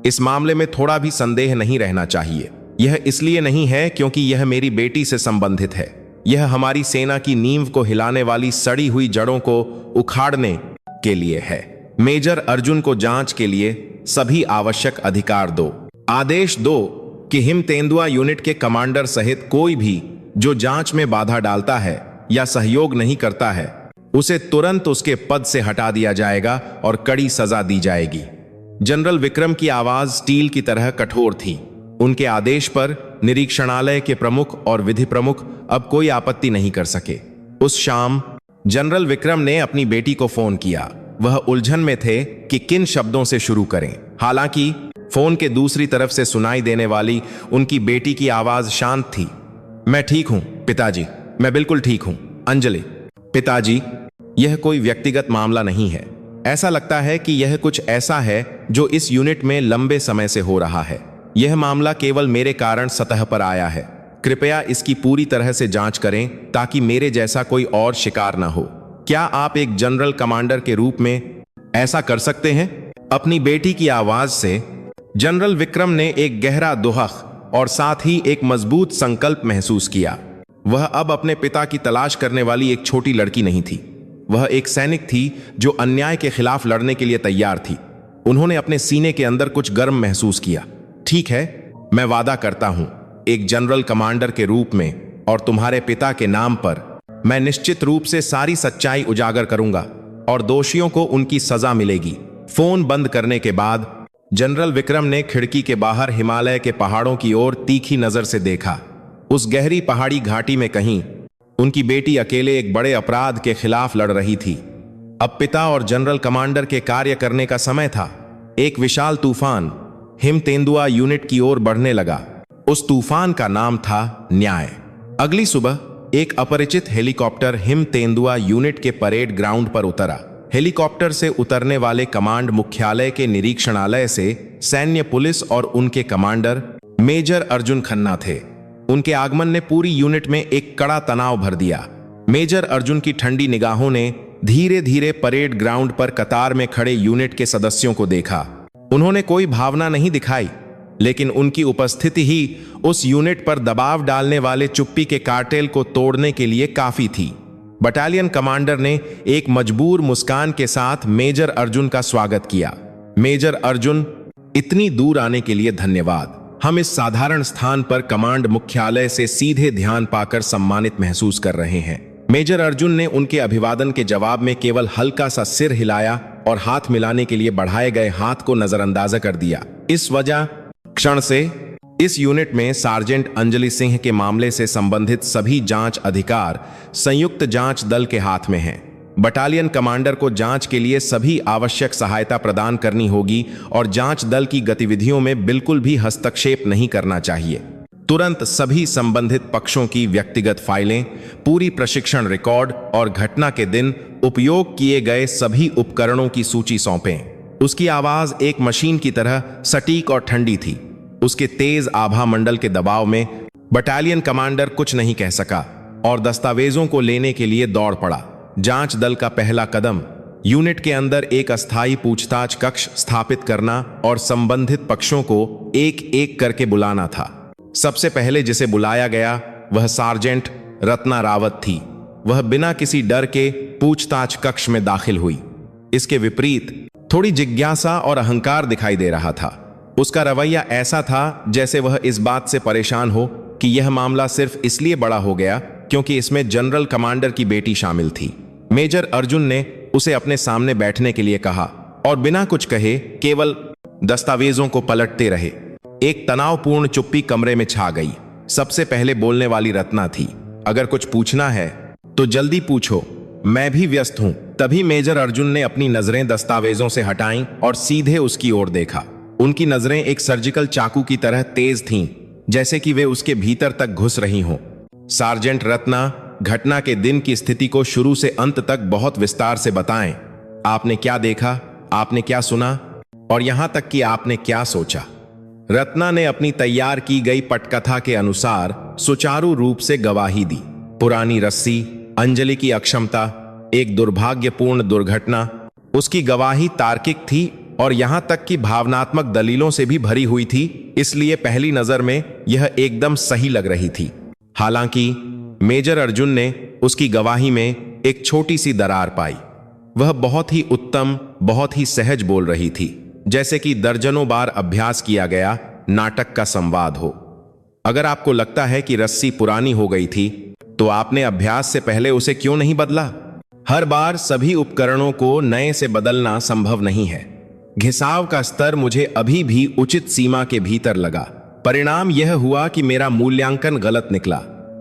इस मामले में थोड़ा भी संदेह नहीं रहना चाहिए। यह इसलिए नहीं है क्योंकि यह मेरी बेटी से संबंधित है। यह हमारी सेना की नींव को हिलाने वाली सड़ी हुई जड़ों को उखाड़ने के लिए है। मेजर अर्जुन को जांच के लिए सभी आवश्यक अधिकार दो। आदेश दो कि हिमतेंदुआ यूनिट के कमांडर सहित कोई भी जो जांच में बाधा डालता है या सहयोग नहीं करता है, उसे तुरंत उसके पद से हटा दिया जाएगा और कड़ी सजा दी जाएगी। जनरल विक्रम की आवाज स्टील की तरह कठोर थी। उनके आदेश पर निरीक्षणालय के प्रमुख और विधि प्रमुख अब कोई आपत्ति नहीं कर सके। उस शाम जनरल विक्रम ने अपनी बेटी को फोन किया। वह उलझन में थे कि किन शब्दों से शुरू करें। हालांकि फोन के दूसरी तरफ से सुनाई देने वाली उनकी बेटी की आवाज शांत थी। मैं ठीक हूं पिताजी, मैं बिल्कुल ठीक हूं। अंजलि, पिताजी, यह कोई व्यक्तिगत मामला नहीं है। ऐसा लगता है कि यह कुछ ऐसा है जो इस यूनिट में लंबे समय से हो रहा है। यह मामला केवल मेरे कारण सतह पर आया है। कृपया इसकी पूरी तरह से जांच करें ताकि मेरे जैसा कोई और शिकार न हो। क्या आप एक जनरल कमांडर के रूप में ऐसा कर सकते हैं? अपनी बेटी की आवाज से जनरल विक्रम ने एक गहरा दुहक और साथ ही एक मजबूत संकल्प महसूस किया। वह अब अपने पिता की तलाश करने वाली एक छोटी लड़की नहीं थी। वह एक सैनिक थी जो अन्याय के खिलाफ लड़ने के लिए तैयार थी। उन्होंने अपने सीने के अंदर कुछ गर्म महसूस किया। ठीक है, मैं वादा करता हूं, एक जनरल कमांडर के रूप में और तुम्हारे पिता के नाम पर मैं निश्चित रूप से सारी सच्चाई उजागर करूंगा और दोषियों को उनकी सजा मिलेगी। फोन बंद करने के बाद जनरल विक्रम ने खिड़की के बाहर हिमालय के पहाड़ों की ओर तीखी नजर से देखा। उस गहरी पहाड़ी घाटी में कहीं उनकी बेटी अकेले एक बड़े अपराध के खिलाफ लड़ रही थी। अब पिता और जनरल कमांडर के कार्य करने का समय था। एक विशाल तूफान हिमतेंदुआ यूनिट की ओर बढ़ने लगा। उस तूफान का नाम था न्याय। अगली सुबह एक अपरिचित हेलीकॉप्टर हिमतेंदुआ यूनिट के परेड ग्राउंड पर उतरा। हेलीकॉप्टर से उतरने वाले कमांड मुख्यालय के निरीक्षणालय से सैन्य पुलिस और उनके कमांडर मेजर अर्जुन खन्ना थे। उनके आगमन ने पूरी यूनिट में एक कड़ा तनाव भर दिया। मेजर अर्जुन की ठंडी निगाहों ने धीरे धीरे परेड ग्राउंड पर कतार में खड़े यूनिट के सदस्यों को देखा। उन्होंने कोई भावना नहीं दिखाई, लेकिन उनकी उपस्थिति ही उस यूनिट पर दबाव डालने वाले चुप्पी के कार्टेल को तोड़ने के लिए काफी थी। बटालियन कमांडर ने एक मजबूर मुस्कान के साथ मेजर अर्जुन का स्वागत किया। मेजर अर्जुन, इतनी दूर आने के लिए धन्यवाद। हम इस साधारण स्थान पर कमांड मुख्यालय से सीधे ध्यान पाकर सम्मानित महसूस कर रहे हैं। मेजर अर्जुन ने उनके अभिवादन के जवाब में केवल हल्का सा सिर हिलाया और हाथ मिलाने के लिए बढ़ाए गए हाथ को नजरअंदाज कर दिया। इस वजह क्षण से इस यूनिट में सार्जेंट अंजलि सिंह के मामले से संबंधित सभी जांच अधिकार संयुक्त जांच दल के हाथ में हैं। बटालियन कमांडर को जांच के लिए सभी आवश्यक सहायता प्रदान करनी होगी और जांच दल की गतिविधियों में बिल्कुल भी हस्तक्षेप नहीं करना चाहिए। तुरंत सभी संबंधित पक्षों की व्यक्तिगत फाइलें, पूरी प्रशिक्षण रिकॉर्ड और घटना के दिन उपयोग किए गए सभी उपकरणों की सूची सौंपें। उसकी आवाज एक मशीन की तरह सटीक और ठंडी थी। उसके तेज आभा मंडल के दबाव में बटालियन कमांडर कुछ नहीं कह सका और दस्तावेजों को लेने के लिए दौड़ पड़ा। जांच दल का पहला कदम यूनिट के अंदर एक अस्थायी पूछताछ कक्ष स्थापित करना और संबंधित पक्षों को एक एक करके बुलाना था। सबसे पहले जिसे बुलाया गया वह सार्जेंट रत्ना रावत थी। वह बिना किसी डर के पूछताछ कक्ष में दाखिल हुई। इसके विपरीत थोड़ी जिज्ञासा और अहंकार दिखाई दे रहा था। उसका रवैया ऐसा था जैसे वह इस बात से परेशान हो कि यह मामला सिर्फ इसलिए बड़ा हो गया क्योंकि इसमें जनरल कमांडर की बेटी शामिल थी। मेजर अर्जुन ने उसे अपने सामने बैठने के लिए कहा और बिना कुछ कहे केवल दस्तावेजों को पलटते रहे। एक तनावपूर्ण चुप्पी कमरे में छा गई। सबसे पहले बोलने वाली रत्ना थी। अगर कुछ पूछना है तो जल्दी पूछो, मैं भी व्यस्त हूं। तभी मेजर अर्जुन ने अपनी नजरें दस्तावेजों से हटाईं और सीधे उसकी ओर देखा। उनकी नजरें एक सर्जिकल चाकू की तरह तेज थीं, जैसे कि वे उसके भीतर तक घुस रही हों। सार्जेंट रत्ना, घटना के दिन की स्थिति को शुरू से अंत तक बहुत विस्तार से बताएं। आपने क्या देखा, आपने क्या सुना और यहां तक कि आपने क्या सोचा। रत्ना ने अपनी तैयार की गई पटकथा के अनुसार सुचारू रूप से गवाही दी। पुरानी रस्सी, अंजलि की अक्षमता, एक दुर्भाग्यपूर्ण दुर्घटना। उसकी गवाही तार्किक थी और यहां तक कि भावनात्मक दलीलों से भी भरी हुई थी, इसलिए पहली नजर में यह एकदम सही लग रही थी। हालांकि मेजर अर्जुन ने उसकी गवाही में एक छोटी सी दरार पाई। वह बहुत ही उत्तम, बहुत ही सहज बोल रही थी, जैसे कि दर्जनों बार अभ्यास किया गया नाटक का संवाद हो। अगर आपको लगता है कि रस्सी पुरानी हो गई थी तो आपने अभ्यास से पहले उसे क्यों नहीं बदला? हर बार सभी उपकरणों को नए से बदलना संभव नहीं है। घिसाव का स्तर मुझे अभी भी उचित सीमा के भीतर लगा। परिणाम यह हुआ कि मेरा मूल्यांकन गलत निकला।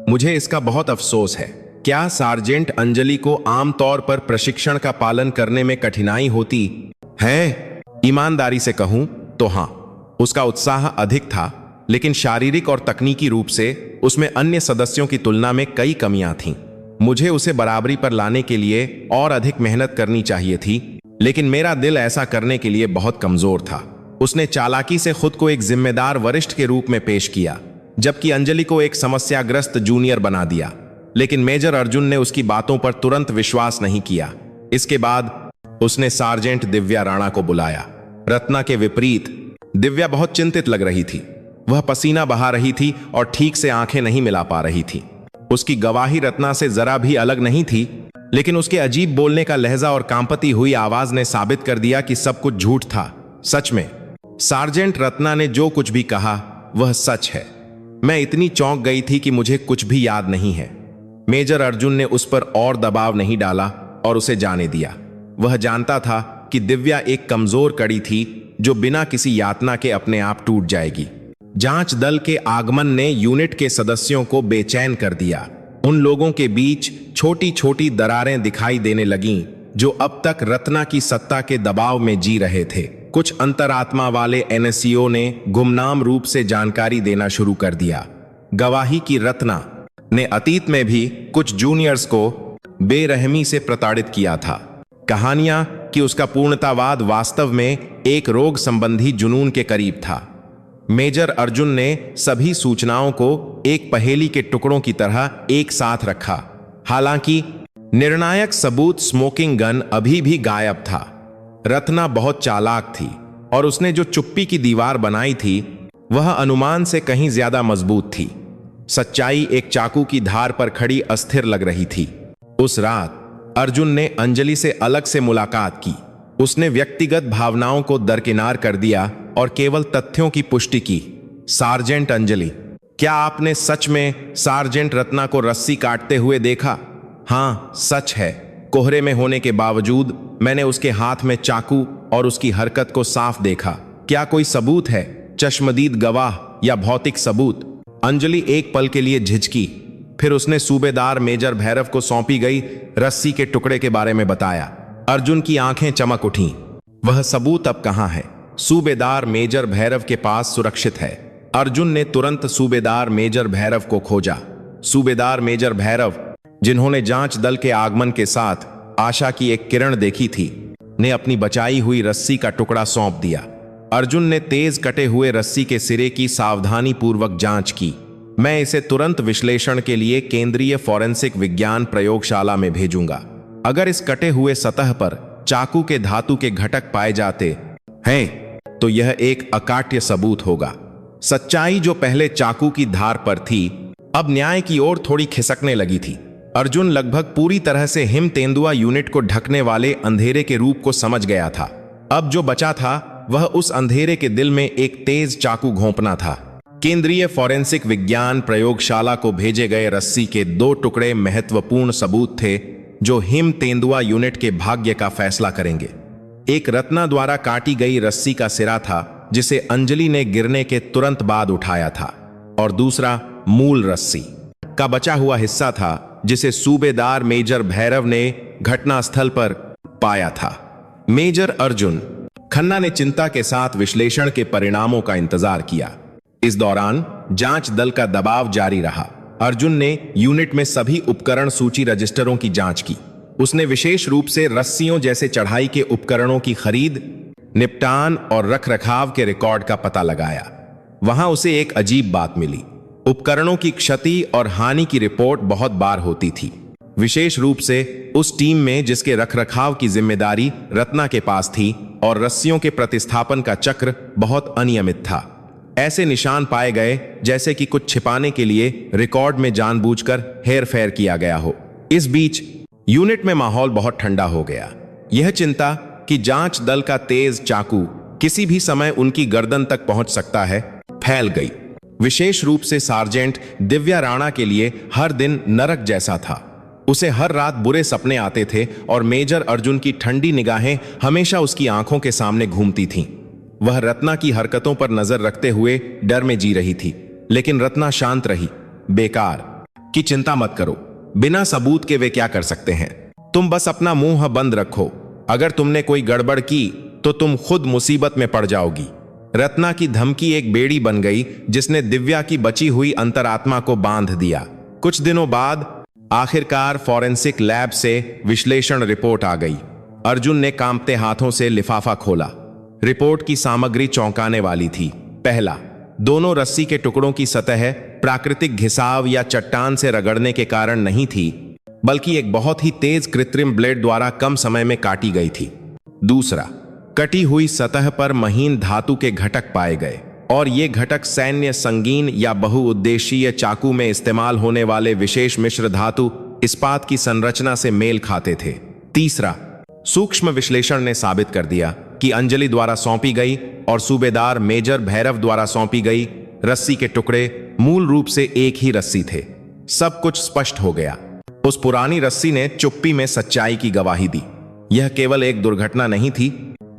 मुझे इसका बहुत अफसोस है। क्या सार्जेंट अंजलि को आमतौर पर प्रशिक्षण का पालन करने में कठिनाई होती है? ईमानदारी से कहूं तो हां, उसका उत्साह अधिक था, लेकिन शारीरिक और तकनीकी रूप से उसमें अन्य सदस्यों की तुलना में कई कमियां थीं। मुझे उसे बराबरी पर लाने के लिए और अधिक मेहनत करनी चाहिए थी, लेकिन मेरा दिल ऐसा करने के लिए बहुत कमजोर था। उसने चालाकी से खुद को एक जिम्मेदार वरिष्ठ के रूप में पेश किया, जबकि अंजलि को एक समस्याग्रस्त जूनियर बना दिया। लेकिन मेजर अर्जुन ने उसकी बातों पर तुरंत विश्वास नहीं किया। इसके बाद उसने सार्जेंट दिव्या राणा को बुलाया। रत्ना के विपरीत दिव्या बहुत चिंतित लग रही थी। वह पसीना बहा रही थी और ठीक से आंखें नहीं मिला पा रही थी। उसकी गवाही रत्ना से जरा भी अलग नहीं थी, लेकिन उसके अजीब बोलने का लहजा और कांपती हुई आवाज ने साबित कर दिया कि सब कुछ झूठ था। सच में सार्जेंट रत्ना ने जो कुछ भी कहा वह सच है। मैं इतनी चौंक गई थी कि मुझे कुछ भी याद नहीं है। मेजर अर्जुन ने उस पर और दबाव नहीं डाला और उसे जाने दिया। वह जानता था कि दिव्या एक कमजोर कड़ी थी जो बिना किसी यातना के अपने आप टूट जाएगी। जांच दल के आगमन ने यूनिट के सदस्यों को बेचैन कर दिया। उन लोगों के बीच छोटी छोटी दरारें दिखाई देने लगीं जो अब तक रत्ना की सत्ता के दबाव में जी रहे थे। कुछ अंतरात्मा वाले एनएससीओ ने गुमनाम रूप से जानकारी देना शुरू कर दिया। गवाही की रत्ना ने अतीत में भी कुछ जूनियर्स को बेरहमी से प्रताड़ित किया था। कहानियां कि उसका पूर्णतावाद वास्तव में एक रोग संबंधी जुनून के करीब था। मेजर अर्जुन ने सभी सूचनाओं को एक पहेली के टुकड़ों की तरह एक साथ रखा। हालांकि निर्णायक सबूत स्मोकिंग गन अभी भी गायब था। रत्ना बहुत चालाक थी और उसने जो चुप्पी की दीवार बनाई थी वह अनुमान से कहीं ज्यादा मजबूत थी। सच्चाई एक चाकू की धार पर खड़ी अस्थिर लग रही थी। उस रात अर्जुन ने अंजलि से अलग से मुलाकात की। उसने व्यक्तिगत भावनाओं को दरकिनार कर दिया और केवल तथ्यों की पुष्टि की। सार्जेंट अंजलि, क्या आपने सच में सार्जेंट रत्ना को रस्सी काटते हुए देखा? हाँ, सच है। कोहरे में होने के बावजूद मैंने उसके हाथ में चाकू और उसकी हरकत को साफ देखा। क्या कोई सबूत है, चश्मदीद गवाह या भौतिक सबूत? अंजलि एक पल के लिए झिझकी, फिर उसने सूबेदार मेजर भैरव को सौंपी गई रस्सी के टुकड़े के बारे में बताया। अर्जुन की आंखें चमक उठीं। वह सबूत अब कहां है? सूबेदार मेजर भैरव के पास सुरक्षित है। अर्जुन ने तुरंत सूबेदार मेजर भैरव को खोजा। सूबेदार मेजर भैरव, जिन्होंने जांच दल के आगमन के साथ आशा की एक किरण देखी थी, ने अपनी बचाई हुई रस्सी का टुकड़ा सौंप दिया। अर्जुन ने तेज कटे हुए रस्सी के सिरे की सावधानी पूर्वक जांच की। मैं इसे तुरंत विश्लेषण के लिए केंद्रीय फॉरेंसिक विज्ञान प्रयोगशाला में भेजूंगा। अगर इस कटे हुए सतह पर चाकू के धातु के घटक पाए जाते हैं तो यह एक अकाट्य सबूत होगा। सच्चाई जो पहले चाकू की धार पर थी, अब न्याय की ओर थोड़ी खिसकने लगी थी। अर्जुन लगभग पूरी तरह से हिम तेंदुआ यूनिट को ढकने वाले अंधेरे के रूप को समझ गया था। अब जो बचा था वह उस अंधेरे के दिल में एक तेज चाकू घोंपना था। केंद्रीय फॉरेंसिक विज्ञान प्रयोगशाला को भेजे गए रस्सी के 2 टुकड़े महत्वपूर्ण सबूत थे जो हिम तेंदुआ यूनिट के भाग्य का फैसला करेंगे। एक रत्ना द्वारा काटी गई रस्सी का सिरा था जिसे अंजलि ने गिरने के तुरंत बाद उठाया था, और दूसरा मूल रस्सी का बचा हुआ हिस्सा था जिसे सूबेदार मेजर भैरव ने घटनास्थल पर पाया था। मेजर अर्जुन खन्ना ने चिंता के साथ विश्लेषण के परिणामों का इंतजार किया। इस दौरान जांच दल का दबाव जारी रहा। अर्जुन ने यूनिट में सभी उपकरण सूची रजिस्टरों की जांच की। उसने विशेष रूप से रस्सियों जैसे चढ़ाई के उपकरणों की खरीद, निपटान और रखरखाव के रिकॉर्ड का पता लगाया। वहां उसे एक अजीब बात मिली। उपकरणों की क्षति और हानि की रिपोर्ट बहुत बार होती थी, विशेष रूप से उस टीम में जिसके रखरखाव की जिम्मेदारी रत्ना के पास थी, और रस्सियों के प्रतिस्थापन का चक्र बहुत अनियमित था। ऐसे निशान पाए गए जैसे कि कुछ छिपाने के लिए रिकॉर्ड में जानबूझकर हेरफेर किया गया हो। इस बीच यूनिट में माहौल बहुत ठंडा हो गया। यह चिंता कि जांच दल का तेज चाकू किसी भी समय उनकी गर्दन तक पहुंच सकता है फैल गई। विशेष रूप से सार्जेंट दिव्या राणा के लिए हर दिन नरक जैसा था। उसे हर रात बुरे सपने आते थे और मेजर अर्जुन की ठंडी निगाहें हमेशा उसकी आंखों के सामने घूमती थीं। वह रत्ना की हरकतों पर नजर रखते हुए डर में जी रही थी, लेकिन रत्ना शांत रही। बेकार की चिंता मत करो, बिना सबूत के वे क्या कर सकते हैं? तुम बस अपना मुंह बंद रखो। अगर तुमने कोई गड़बड़ की तो तुम खुद मुसीबत में पड़ जाओगी। रत्ना की धमकी एक बेड़ी बन गई जिसने दिव्या की बची हुई अंतरात्मा को बांध दिया। कुछ दिनों बाद आखिरकार फॉरेंसिक लैब से विश्लेषण रिपोर्ट आ गई। अर्जुन ने कांपते हाथों से लिफाफा खोला। रिपोर्ट की सामग्री चौंकाने वाली थी। पहला, दोनों रस्सी के टुकड़ों की सतह प्राकृतिक घिसाव या चट्टान से रगड़ने के कारण नहीं थी, बल्कि एक बहुत ही तेज कृत्रिम ब्लेड द्वारा कम समय में काटी गई थी। दूसरा, कटी हुई सतह पर महीन धातु के घटक पाए गए, और ये घटक सैन्य, संगीन या बहुउद्देशीय चाकू में इस्तेमाल होने वाले विशेष मिश्र धातु इस्पात की संरचना से मेल खाते थे। तीसरा, सूक्ष्म विश्लेषण ने साबित कर दिया कि अंजलि द्वारा सौंपी गई और सूबेदार मेजर भैरव द्वारा सौंपी गई रस्सी के टुकड़े मूल रूप से एक ही रस्सी थे। सब कुछ स्पष्ट हो गया। उस पुरानी रस्सी ने चुप्पी में सच्चाई की गवाही दी। यह केवल एक दुर्घटना नहीं थी,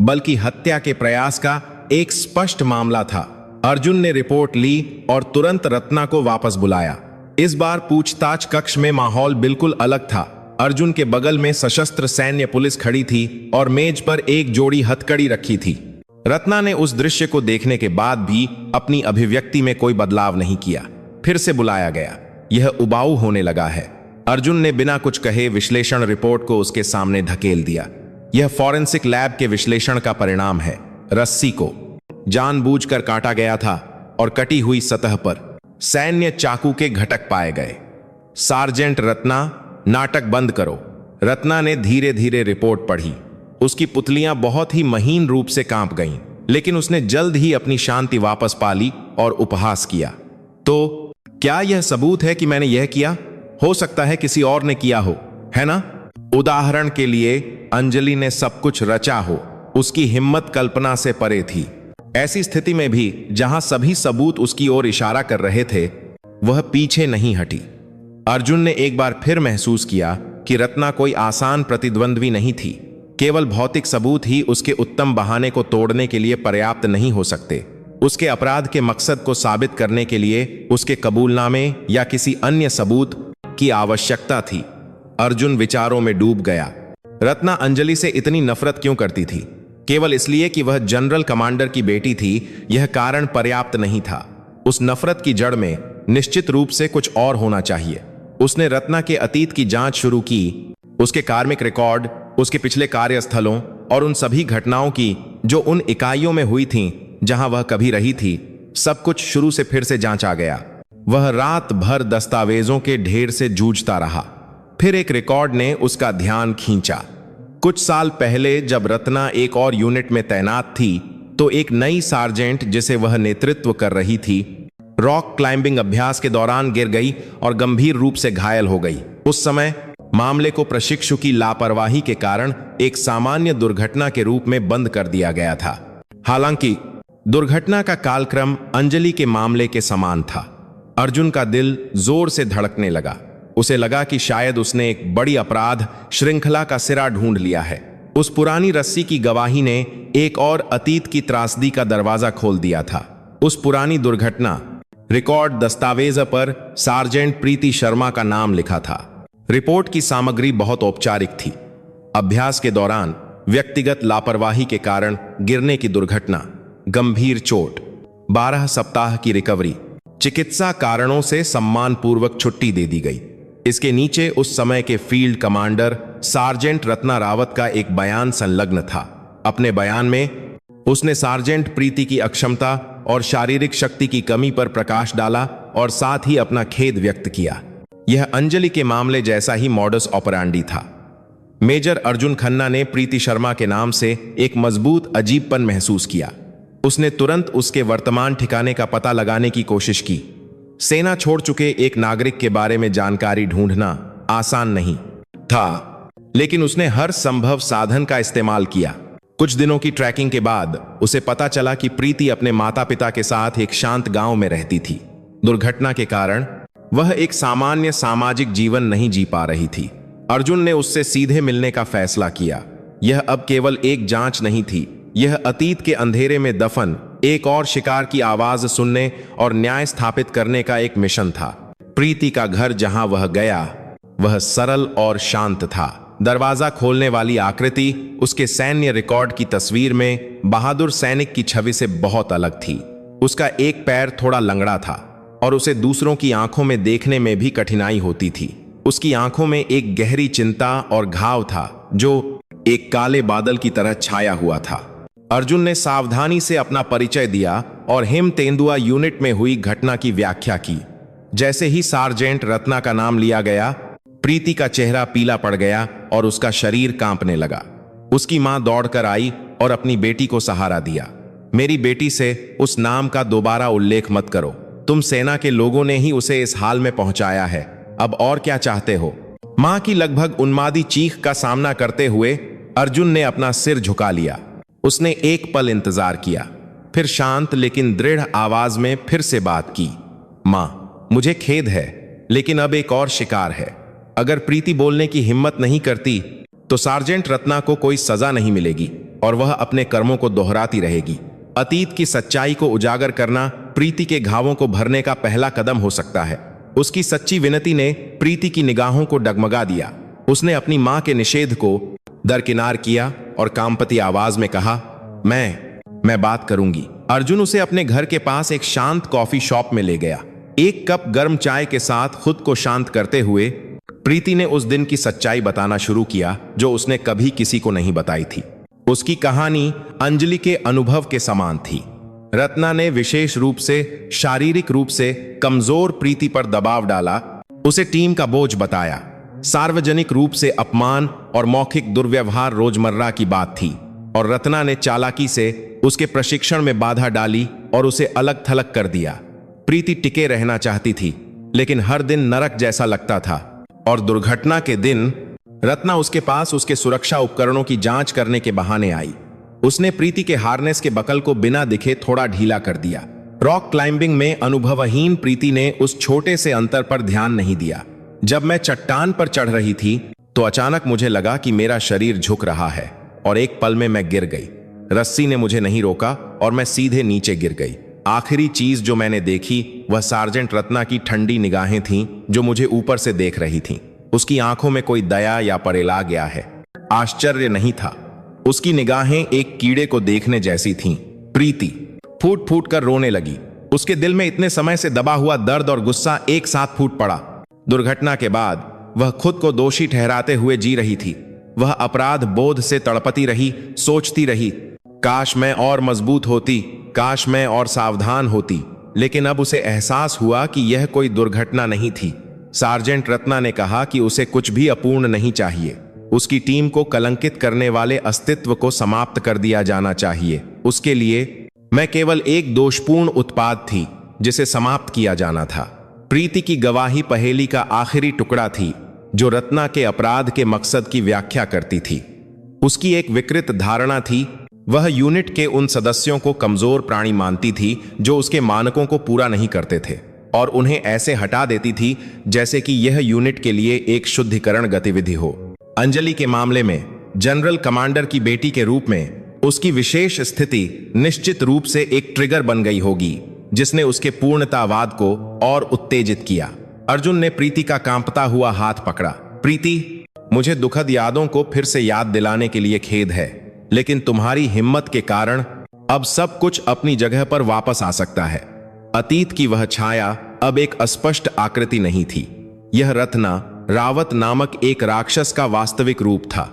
बल्कि हत्या के प्रयास का एक स्पष्ट मामला था। अर्जुन ने रिपोर्ट ली और तुरंत रत्ना को वापस बुलाया। इस बार पूछताछ कक्ष में माहौल बिल्कुल अलग था। अर्जुन के बगल में सशस्त्र सैन्य पुलिस खड़ी थी और मेज पर एक जोड़ी हथकड़ी रखी थी। रत्ना ने उस दृश्य को देखने के बाद भी अपनी अभिव्यक्ति में कोई बदलाव नहीं किया। फिर से बुलाया गया। यह उबाऊ होने लगा है। अर्जुन ने बिना कुछ कहे विश्लेषण रिपोर्ट को उसके सामने धकेल दिया। यह फॉरेंसिक लैब के विश्लेषण का परिणाम है। रस्सी को जानबूझकर काटा गया था और कटी हुई सतह पर सैन्य चाकू के घटक पाए गए। सार्जेंट रत्ना, नाटक बंद करो। रत्ना ने धीरे धीरे रिपोर्ट पढ़ी। उसकी पुतलियां बहुत ही महीन रूप से कांप गईं, लेकिन उसने जल्द ही अपनी शांति वापस पा ली और उपहास किया। तो क्या यह सबूत है कि मैंने यह किया? हो सकता है किसी और ने किया हो, है ना? उदाहरण के लिए अंजलि ने सब कुछ रचा हो। उसकी हिम्मत कल्पना से परे थी। ऐसी स्थिति में भी जहां सभी सबूत उसकी ओर इशारा कर रहे थे, वह पीछे नहीं हटी। अर्जुन ने एक बार फिर महसूस किया कि रत्ना कोई आसान प्रतिद्वंद्वी नहीं थी। केवल भौतिक सबूत ही उसके उत्तम बहाने को तोड़ने के लिए पर्याप्त नहीं हो सकते। उसके अपराध के मकसद को साबित करने के लिए उसके कबूलनामे या किसी अन्य सबूत की आवश्यकता थी। अर्जुन विचारों में डूब गया। रत्ना अंजलि से इतनी नफरत क्यों करती थी? केवल इसलिए कि वह जनरल कमांडर की बेटी थी, यह कारण पर्याप्त नहीं था। उस नफरत की जड़ में निश्चित रूप से कुछ और होना चाहिए। उसने रत्ना के अतीत की जांच शुरू की, उसके कार्मिक रिकॉर्ड, उसके पिछले कार्यस्थलों और उन सभी घटनाओं की जो उन इकाइयों में हुई थीं जहां वह कभी रही थी। सब कुछ शुरू से फिर से जांचा गया। वह रात भर दस्तावेजों के ढेर से जूझता रहा। फिर एक रिकॉर्ड ने उसका ध्यान खींचा। कुछ साल पहले जब रत्ना एक और यूनिट में तैनात थी, तो एक नई सार्जेंट जिसे वह नेतृत्व कर रही थी, रॉक क्लाइंबिंग अभ्यास के दौरान गिर गई और गंभीर रूप से घायल हो गई। उस समय मामले को प्रशिक्षु की लापरवाही के कारण एक सामान्य दुर्घटना के रूप में बंद कर दिया गया था। हालांकि दुर्घटना का कालक्रम अंजलि के मामले के समान था। अर्जुन का दिल जोर से धड़कने लगा। उसे लगा कि शायद उसने एक बड़ी अपराध श्रृंखला का सिरा ढूंढ लिया है। उस पुरानी रस्सी की गवाही ने एक और अतीत की त्रासदी का दरवाजा खोल दिया था। उस पुरानी दुर्घटना रिकॉर्ड दस्तावेज पर सार्जेंट प्रीति शर्मा का नाम लिखा था। रिपोर्ट की सामग्री बहुत औपचारिक थी। अभ्यास के दौरान व्यक्तिगत लापरवाही के कारण गिरने की दुर्घटना, गंभीर चोट, 12 सप्ताह की रिकवरी, चिकित्सा कारणों से सम्मानपूर्वक छुट्टी दे दी गई। इसके नीचे उस समय के field commander sergeant Ratna Rawat का एक बयान संलग्न था। अपने बयान में उसने सार्जेंट प्रीति की अक्षमता और शारीरिक शक्ति की कमी पर प्रकाश डाला और साथ ही अपना खेद व्यक्त किया। यह अंजलि के मामले जैसा ही मॉडस ऑपरेंडी था। मेजर अर्जुन खन्ना ने प्रीति शर्मा के नाम से एक मजबूत अजीबपन महसूस किया। उसने तुरंत उसके वर्तमान ठिकाने का पता लगाने की कोशिश की। सेना छोड़ चुके एक नागरिक के बारे में जानकारी ढूंढना आसान नहीं था, लेकिन उसने हर संभव साधन का इस्तेमाल किया। कुछ दिनों की ट्रैकिंग के बाद उसे पता चला कि प्रीति अपने माता पिता के साथ एक शांत गांव में रहती थी। दुर्घटना के कारण वह एक सामान्य सामाजिक जीवन नहीं जी पा रही थी। अर्जुन ने उससे सीधे मिलने का फैसला किया। यह अब केवल एक जांच नहीं थी, यह अतीत के अंधेरे में दफन एक और शिकार की आवाज सुनने और न्याय स्थापित करने का एक मिशन था। प्रीति का घर जहां वह गया, वह सरल और शांत था। दरवाजा खोलने वाली आकृति उसके सैन्य रिकॉर्ड की तस्वीर में बहादुर सैनिक की छवि से बहुत अलग थी। उसका एक पैर थोड़ा लंगड़ा था और उसे दूसरों की आंखों में देखने में भी कठिनाई होती थी। उसकी आंखों में एक गहरी चिंता और घाव था जो एक काले बादल की तरह छाया हुआ था। अर्जुन ने सावधानी से अपना परिचय दिया और हिम तेंदुआ यूनिट में हुई घटना की व्याख्या की। जैसे ही सार्जेंट रत्ना का नाम लिया गया, प्रीति का चेहरा पीला पड़ गया और उसका शरीर कांपने लगा। उसकी मां दौड़कर आई और अपनी बेटी को सहारा दिया। मेरी बेटी से उस नाम का दोबारा उल्लेख मत करो। तुम सेना के लोगों ने ही उसे इस हाल में पहुंचाया है। अब और क्या चाहते हो? मां की लगभग उन्मादी चीख का सामना करते हुए अर्जुन ने अपना सिर झुका लिया। उसने एक पल इंतजार किया, फिर शांत लेकिन दृढ़ आवाज में फिर से बात की। मां, मुझे खेद है, लेकिन अब एक और शिकार है। अगर प्रीति बोलने की हिम्मत नहीं करती तो सार्जेंट रत्ना को कोई सजा नहीं मिलेगी और वह अपने कर्मों को दोहराती रहेगी। अतीत की सच्चाई को उजागर करना प्रीति के घावों को भरने का पहला कदम हो सकता है। उसकी सच्ची विनती ने प्रीति की निगाहों को डगमगा दिया। उसने अपनी मां के निषेध को दरकिनार किया और कांपती आवाज में कहा, मैं बात करूंगी। अर्जुन उसे अपने घर के पास एक शांत कॉफी शॉप में ले गया। एक कप गर्म चाय के साथ खुद को शांत करते हुए प्रीति ने उस दिन की सच्चाई बताना शुरू किया जो उसने कभी किसी को नहीं बताई थी। उसकी कहानी अंजलि के अनुभव के समान थी। रत्ना ने विशेष रूप से शारीरिक रूप से कमजोर प्रीति पर दबाव डाला, उसे टीम का बोझ बताया। सार्वजनिक रूप से अपमान और मौखिक दुर्व्यवहार रोजमर्रा की बात थी और रत्ना ने चालाकी से उसके प्रशिक्षण में बाधा डाली और उसे अलग थलग कर दिया। प्रीति टिके रहना चाहती थी, लेकिन हर दिन नरक जैसा लगता था और दुर्घटना के दिन रत्ना उसके पास उसके सुरक्षा उपकरणों की जांच करने के बहाने आई। उसने प्रीति के हार्नेस के बकल को बिना दिखे थोड़ा ढीला कर दिया। रॉक क्लाइंबिंग में अनुभवहीन प्रीति ने उस छोटे से अंतर पर ध्यान नहीं दिया। जब मैं चट्टान पर चढ़ रही थी तो अचानक मुझे लगा कि मेरा शरीर झुक रहा है और एक पल में मैं गिर गई। रस्सी ने मुझे नहीं रोका और मैं सीधे नीचे गिर गई। आखिरी चीज जो मैंने देखी वह सार्जेंट रत्ना की ठंडी निगाहें थीं जो मुझे ऊपर से देख रही थीं। उसकी आंखों में कोई दया या परेला गया है। आश्चर्य नहीं था, उसकी निगाहें एक कीड़े को देखने जैसी थीं। प्रीति फूट फूट कर रोने लगी। उसके दिल में इतने समय से दबा हुआ दर्द और गुस्सा एक साथ फूट पड़ा। दुर्घटना के बाद वह खुद को दोषी ठहराते हुए जी रही थी। वह अपराध बोध से तड़पती रही, सोचती रही, काश मैं और मजबूत होती, काश मैं और सावधान होती। लेकिन अब उसे एहसास हुआ कि यह कोई दुर्घटना नहीं थी। सार्जेंट रत्ना ने कहा कि उसे कुछ भी अपूर्ण नहीं चाहिए। उसकी टीम को कलंकित करने वाले अस्तित्व को समाप्त कर दिया जाना चाहिए। उसके लिए मैं केवल एक दोषपूर्ण उत्पाद थी जिसे समाप्त किया जाना था। प्रीति की गवाही पहेली का आखिरी टुकड़ा थी जो रत्ना के अपराध के मकसद की व्याख्या करती थी। उसकी एक विकृत धारणा थी, वह यूनिट के उन सदस्यों को कमजोर प्राणी मानती थी जो उसके मानकों को पूरा नहीं करते थे और उन्हें ऐसे हटा देती थी जैसे कि यह यूनिट के लिए एक शुद्धिकरण गतिविधि हो। अंजलि के मामले में जनरल कमांडर की बेटी के रूप में उसकी विशेष स्थिति निश्चित रूप से एक ट्रिगर बन गई होगी जिसने उसके पूर्णतावाद को और उत्तेजित किया। अर्जुन ने प्रीति का कांपता हुआ हाथ पकड़ा। प्रीति, मुझे दुखद यादों को फिर से याद दिलाने के लिए खेद है, लेकिन तुम्हारी हिम्मत के कारण अब सब कुछ अपनी जगह पर वापस आ सकता है। अतीत की वह छाया अब एक अस्पष्ट आकृति नहीं थी। यह रत्ना रावत नामक एक राक्षस का वास्तविक रूप था।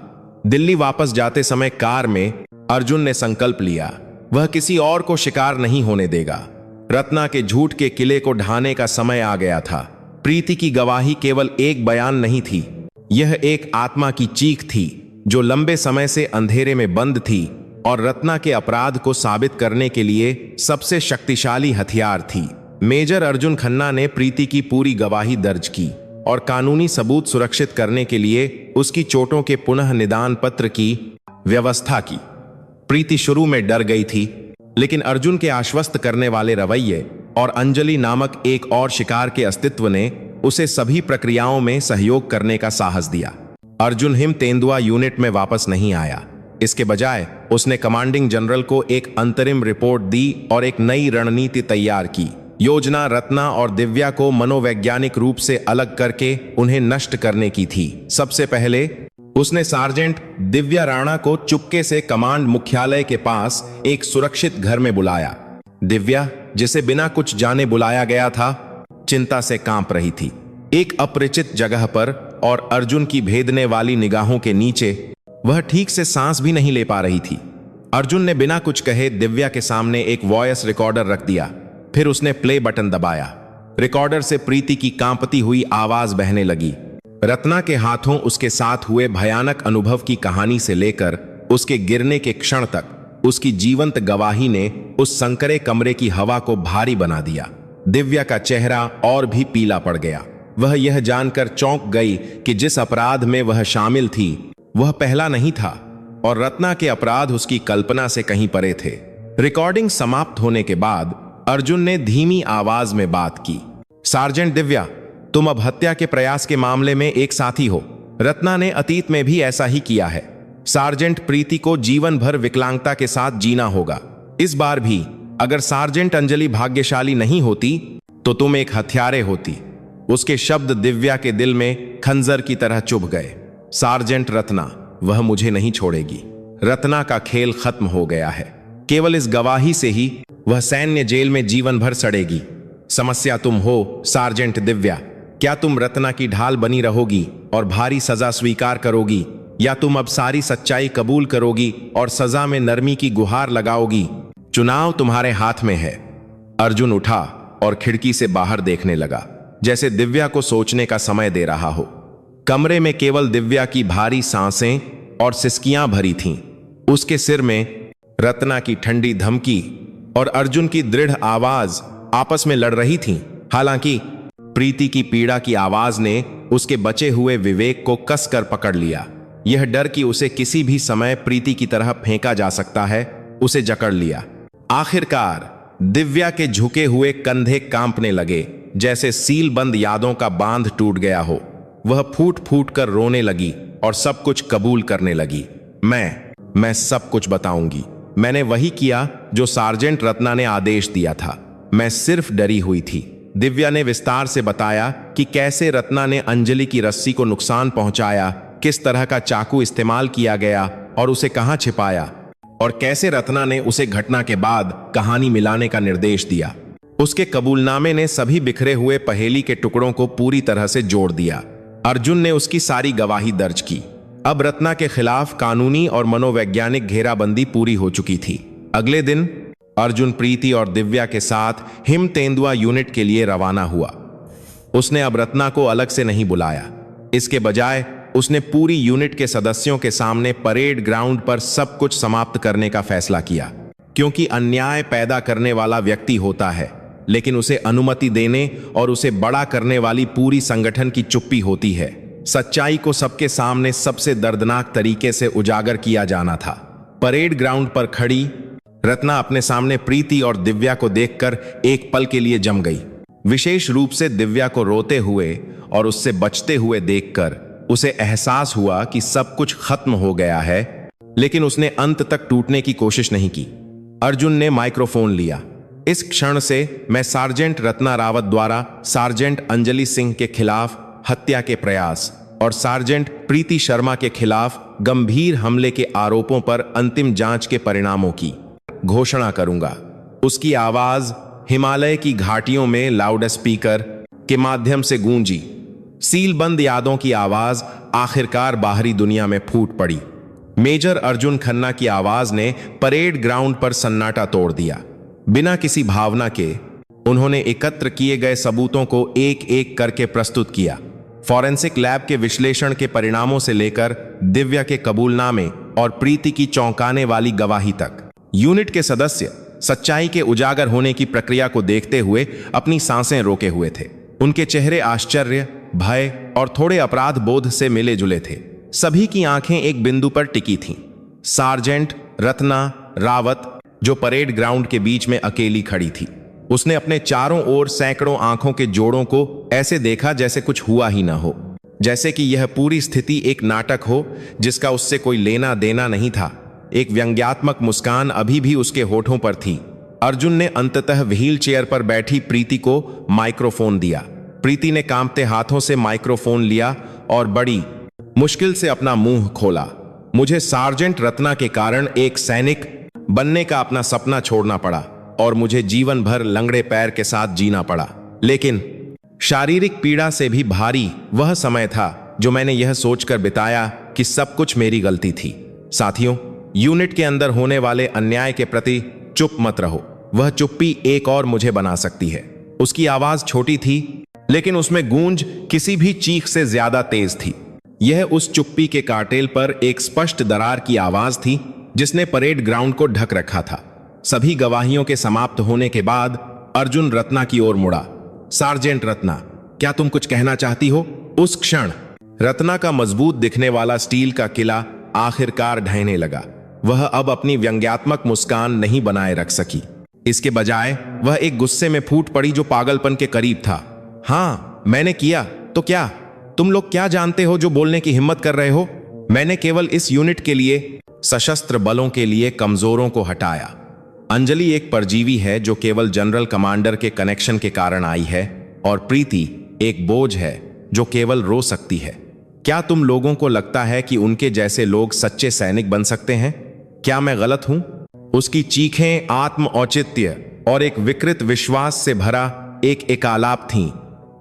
दिल्ली वापस जाते समय कार में अर्जुन ने संकल्प लिया, वह किसी और को शिकार नहीं होने देगा। रत्ना के झूठ के किले को ढाने का समय आ गया था। प्रीति की गवाही केवल एक बयान नहीं थी, यह एक आत्मा की चीख थी जो लंबे समय से अंधेरे में बंद थी और रत्ना के अपराध को साबित करने के लिए सबसे शक्तिशाली हथियार थी। मेजर अर्जुन खन्ना ने प्रीति की पूरी गवाही दर्ज की और कानूनी सबूत सुरक्षित करने के लिए उसकी चोटों के पुनः निदान पत्र की व्यवस्था की। प्रीति शुरू में डर गई थी, लेकिन अर्जुन के आश्वस्त करने वाले रवैये और अंजलि नामक एक और शिकार के अस्तित्व ने उसे सभी प्रक्रियाओं में सहयोग करने का साहस दिया। अर्जुन हिम तेंदुआ यूनिट में वापस नहीं आया। इसके बजाय उसने कमांडिंग जनरल को एक अंतरिम रिपोर्ट दी और एक नई रणनीति तैयार की। योजना रत्ना और दिव्या को मनोवैज्ञानिक रूप से अलग करके उन्हें नष्ट करने की थी। सबसे पहले उसने सार्जेंट दिव्या राणा को चुपके से कमांड मुख्यालय के पास एक सुरक्षित घर में बुलाया। दिव्या, जिसे बिना कुछ जाने बुलाया गया था, चिंता से कांप रही थी। एक अपरिचित जगह पर और अर्जुन की भेदने वाली निगाहों के नीचे वह ठीक से सांस भी नहीं ले पा रही थी। अर्जुन ने बिना कुछ कहे दिव्या के सामने एक वॉयस रिकॉर्डर रख दिया। फिर उसने प्ले बटन दबाया। रिकॉर्डर से प्रीति की कांपती हुई आवाज बहने लगी। रत्ना के हाथों उसके साथ हुए भयानक अनुभव की कहानी से लेकर उसके गिरने के क्षण तक उसकी जीवंत गवाही ने उस संकरे कमरे की हवा को भारी बना दिया। दिव्या का चेहरा और भी पीला पड़ गया। वह यह जानकर चौंक गई कि जिस अपराध में वह शामिल थी वह पहला नहीं था और रत्ना के अपराध उसकी कल्पना से कहीं परे थे। रिकॉर्डिंग समाप्त होने के बाद अर्जुन ने धीमी आवाज में बात की। सार्जेंट दिव्या, तुम अब हत्या के प्रयास के मामले में एक साथी हो। रत्ना ने अतीत में भी ऐसा ही किया है। सार्जेंट प्रीति को जीवन भर विकलांगता के साथ जीना होगा। इस बार भी अगर सार्जेंट अंजलि भाग्यशाली नहीं होती तो तुम एक हत्यारे होती। उसके शब्द दिव्या के दिल में खंजर की तरह चुभ गए। सार्जेंट रत्ना, वह मुझे नहीं छोड़ेगी। रत्ना का खेल खत्म हो गया है। केवल इस गवाही से ही वह सैन्य जेल में जीवन भर सड़ेगी। समस्या तुम हो सार्जेंट दिव्या। क्या तुम रत्ना की ढाल बनी रहोगी और भारी सजा स्वीकार करोगी, या तुम अब सारी सच्चाई कबूल करोगी और सजा में नरमी की गुहार लगाओगी? चुनाव तुम्हारे हाथ में है। अर्जुन उठा और खिड़की से बाहर देखने लगा, जैसे दिव्या को सोचने का समय दे रहा हो। कमरे में केवल दिव्या की भारी सांसें और सिसकियां भरी थीं। उसके सिर में रत्ना की ठंडी धमकी और अर्जुन की दृढ़ आवाज आपस में लड़ रही थीं। हालांकि प्रीति की पीड़ा की आवाज ने उसके बचे हुए विवेक को कसकर पकड़ लिया। यह डर कि उसे किसी भी समय प्रीति की तरह फेंका जा सकता है, उसे जकड़ लिया। आखिरकार दिव्या के झुके हुए कंधे कांपने लगे, जैसे सीलबंद यादों का बांध टूट गया हो। वह फूट फूट कर रोने लगी और सब कुछ कबूल करने लगी। मैं सब कुछ बताऊंगी। मैंने वही किया जो सार्जेंट रत्ना ने आदेश दिया था। मैं सिर्फ डरी हुई थी। दिव्या ने विस्तार से बताया कि कैसे रत्ना ने अंजलि की रस्सी को नुकसान पहुंचाया, किस तरह का चाकू इस्तेमाल किया गया और उसे कहां छिपाया, और कैसे रत्ना ने उसे घटना के बाद कहानी मिलाने का निर्देश दिया। उसके कबूलनामे ने सभी बिखरे हुए पहेली के टुकड़ों को पूरी तरह से जोड़ दिया। अर्जुन ने उसकी सारी गवाही दर्ज की। अब रत्ना के खिलाफ कानूनी और मनोवैज्ञानिक घेराबंदी पूरी हो चुकी थी। अगले दिन अर्जुन प्रीति और दिव्या के साथ हिम तेंदुआ यूनिट के लिए रवाना हुआ। उसने अब रत्ना को अलग से नहीं बुलाया। इसके बजाय उसने पूरी यूनिट के सदस्यों के सामने परेड ग्राउंड पर सब कुछ समाप्त करने का फैसला किया। क्योंकि अन्याय पैदा करने वाला व्यक्ति होता है, लेकिन उसे अनुमति देने और उसे बड़ा करने वाली पूरी संगठन की चुप्पी होती है। सच्चाई को सबके सामने सबसे दर्दनाक तरीके से उजागर किया जाना था। परेड ग्राउंड पर खड़ी रत्ना अपने सामने प्रीति और दिव्या को देखकर एक पल के लिए जम गई। विशेष रूप से दिव्या को रोते हुए और उससे बचते हुए देखकर उसे एहसास हुआ कि सब कुछ खत्म हो गया है, लेकिन उसने अंत तक टूटने की कोशिश नहीं की। अर्जुन ने माइक्रोफोन लिया। इस क्षण से मैं सार्जेंट रत्ना रावत द्वारा सार्जेंट अंजलि सिंह के खिलाफ हत्या के प्रयास और सार्जेंट प्रीति शर्मा के खिलाफ गंभीर हमले के आरोपों पर अंतिम जांच के परिणामों की घोषणा करूंगा। उसकी आवाज हिमालय की घाटियों में लाउड स्पीकर के माध्यम से गूंजी। सीलबंद यादों की आवाज आखिरकार बाहरी दुनिया में फूट पड़ी। मेजर अर्जुन खन्ना की आवाज ने परेड ग्राउंड पर सन्नाटा तोड़ दिया। बिना किसी भावना के उन्होंने एकत्र किए गए सबूतों को एक एक करके प्रस्तुत किया। फॉरेंसिक लैब के विश्लेषण के परिणामों से लेकर दिव्या के कबूलनामे और प्रीति की चौंकाने वाली गवाही तक। यूनिट के सदस्य सच्चाई के उजागर होने की प्रक्रिया को देखते हुए अपनी सांसें रोके हुए थे। उनके चेहरे आश्चर्य, भय और थोड़े अपराध बोध से मिले जुले थे। सभी की आंखें एक बिंदु पर टिकी थीं। सार्जेंट रत्ना रावत, जो परेड ग्राउंड के बीच में अकेली खड़ी थी। उसने अपने चारों ओर सैकड़ों आंखों के जोड़ों को ऐसे देखा जैसे कुछ हुआ ही ना हो, जैसे कि यह पूरी स्थिति एक नाटक हो जिसका उससे कोई लेना देना नहीं था। एक व्यंग्यात्मक मुस्कान अभी भी उसके होठों पर थी। अर्जुन ने अंततः व्हील चेयर पर बैठी प्रीति को माइक्रोफोन दिया। प्रीति ने कांपते हाथों से माइक्रोफोन लिया और बड़ी मुश्किल से अपना मुंह खोला। मुझे सार्जेंट रत्ना के कारण एक सैनिक बनने का अपना सपना छोड़ना पड़ा और मुझे जीवन भर लंगड़े पैर के साथ जीना पड़ा। लेकिन शारीरिक पीड़ा से भी भारी वह समय था जो मैंने यह सोचकर बिताया कि सब कुछ मेरी गलती थी। साथियों, यूनिट के अंदर होने वाले अन्याय के प्रति चुप मत रहो। वह चुप्पी एक और मुझे बना सकती है। उसकी आवाज छोटी थी, लेकिन उसमें गूंज किसी भी चीख से ज्यादा तेज थी। यह उस चुप्पी के कार्टेल पर एक स्पष्ट दरार की आवाज थी जिसने परेड ग्राउंड को ढक रखा था। सभी गवाहियों के समाप्त होने के बाद अर्जुन रत्ना की ओर मुड़ा। सार्जेंट रत्ना, क्या तुम कुछ कहना चाहती हो? उस क्षण रत्ना का मजबूत दिखने वाला स्टील का किला आखिरकार ढहने लगा। वह अब अपनी व्यंग्यात्मक मुस्कान नहीं बनाए रख सकी। इसके बजाय वह एक गुस्से में फूट पड़ी जो पागलपन के करीब था। हाँ, मैंने किया तो क्या? तुम लोग क्या जानते हो जो बोलने की हिम्मत कर रहे हो? मैंने केवल इस यूनिट के लिए, सशस्त्र बलों के लिए कमजोरों को हटाया। अंजलि एक परजीवी है जो केवल जनरल कमांडर के कनेक्शन के कारण आई है, और प्रीति एक बोझ है जो केवल रो सकती है। क्या तुम लोगों को लगता है कि उनके जैसे लोग सच्चे सैनिक बन सकते हैं? क्या मैं गलत हूं? उसकी चीखें आत्म औचित्य और एक विकृत विश्वास से भरा एक एकालाप थीं।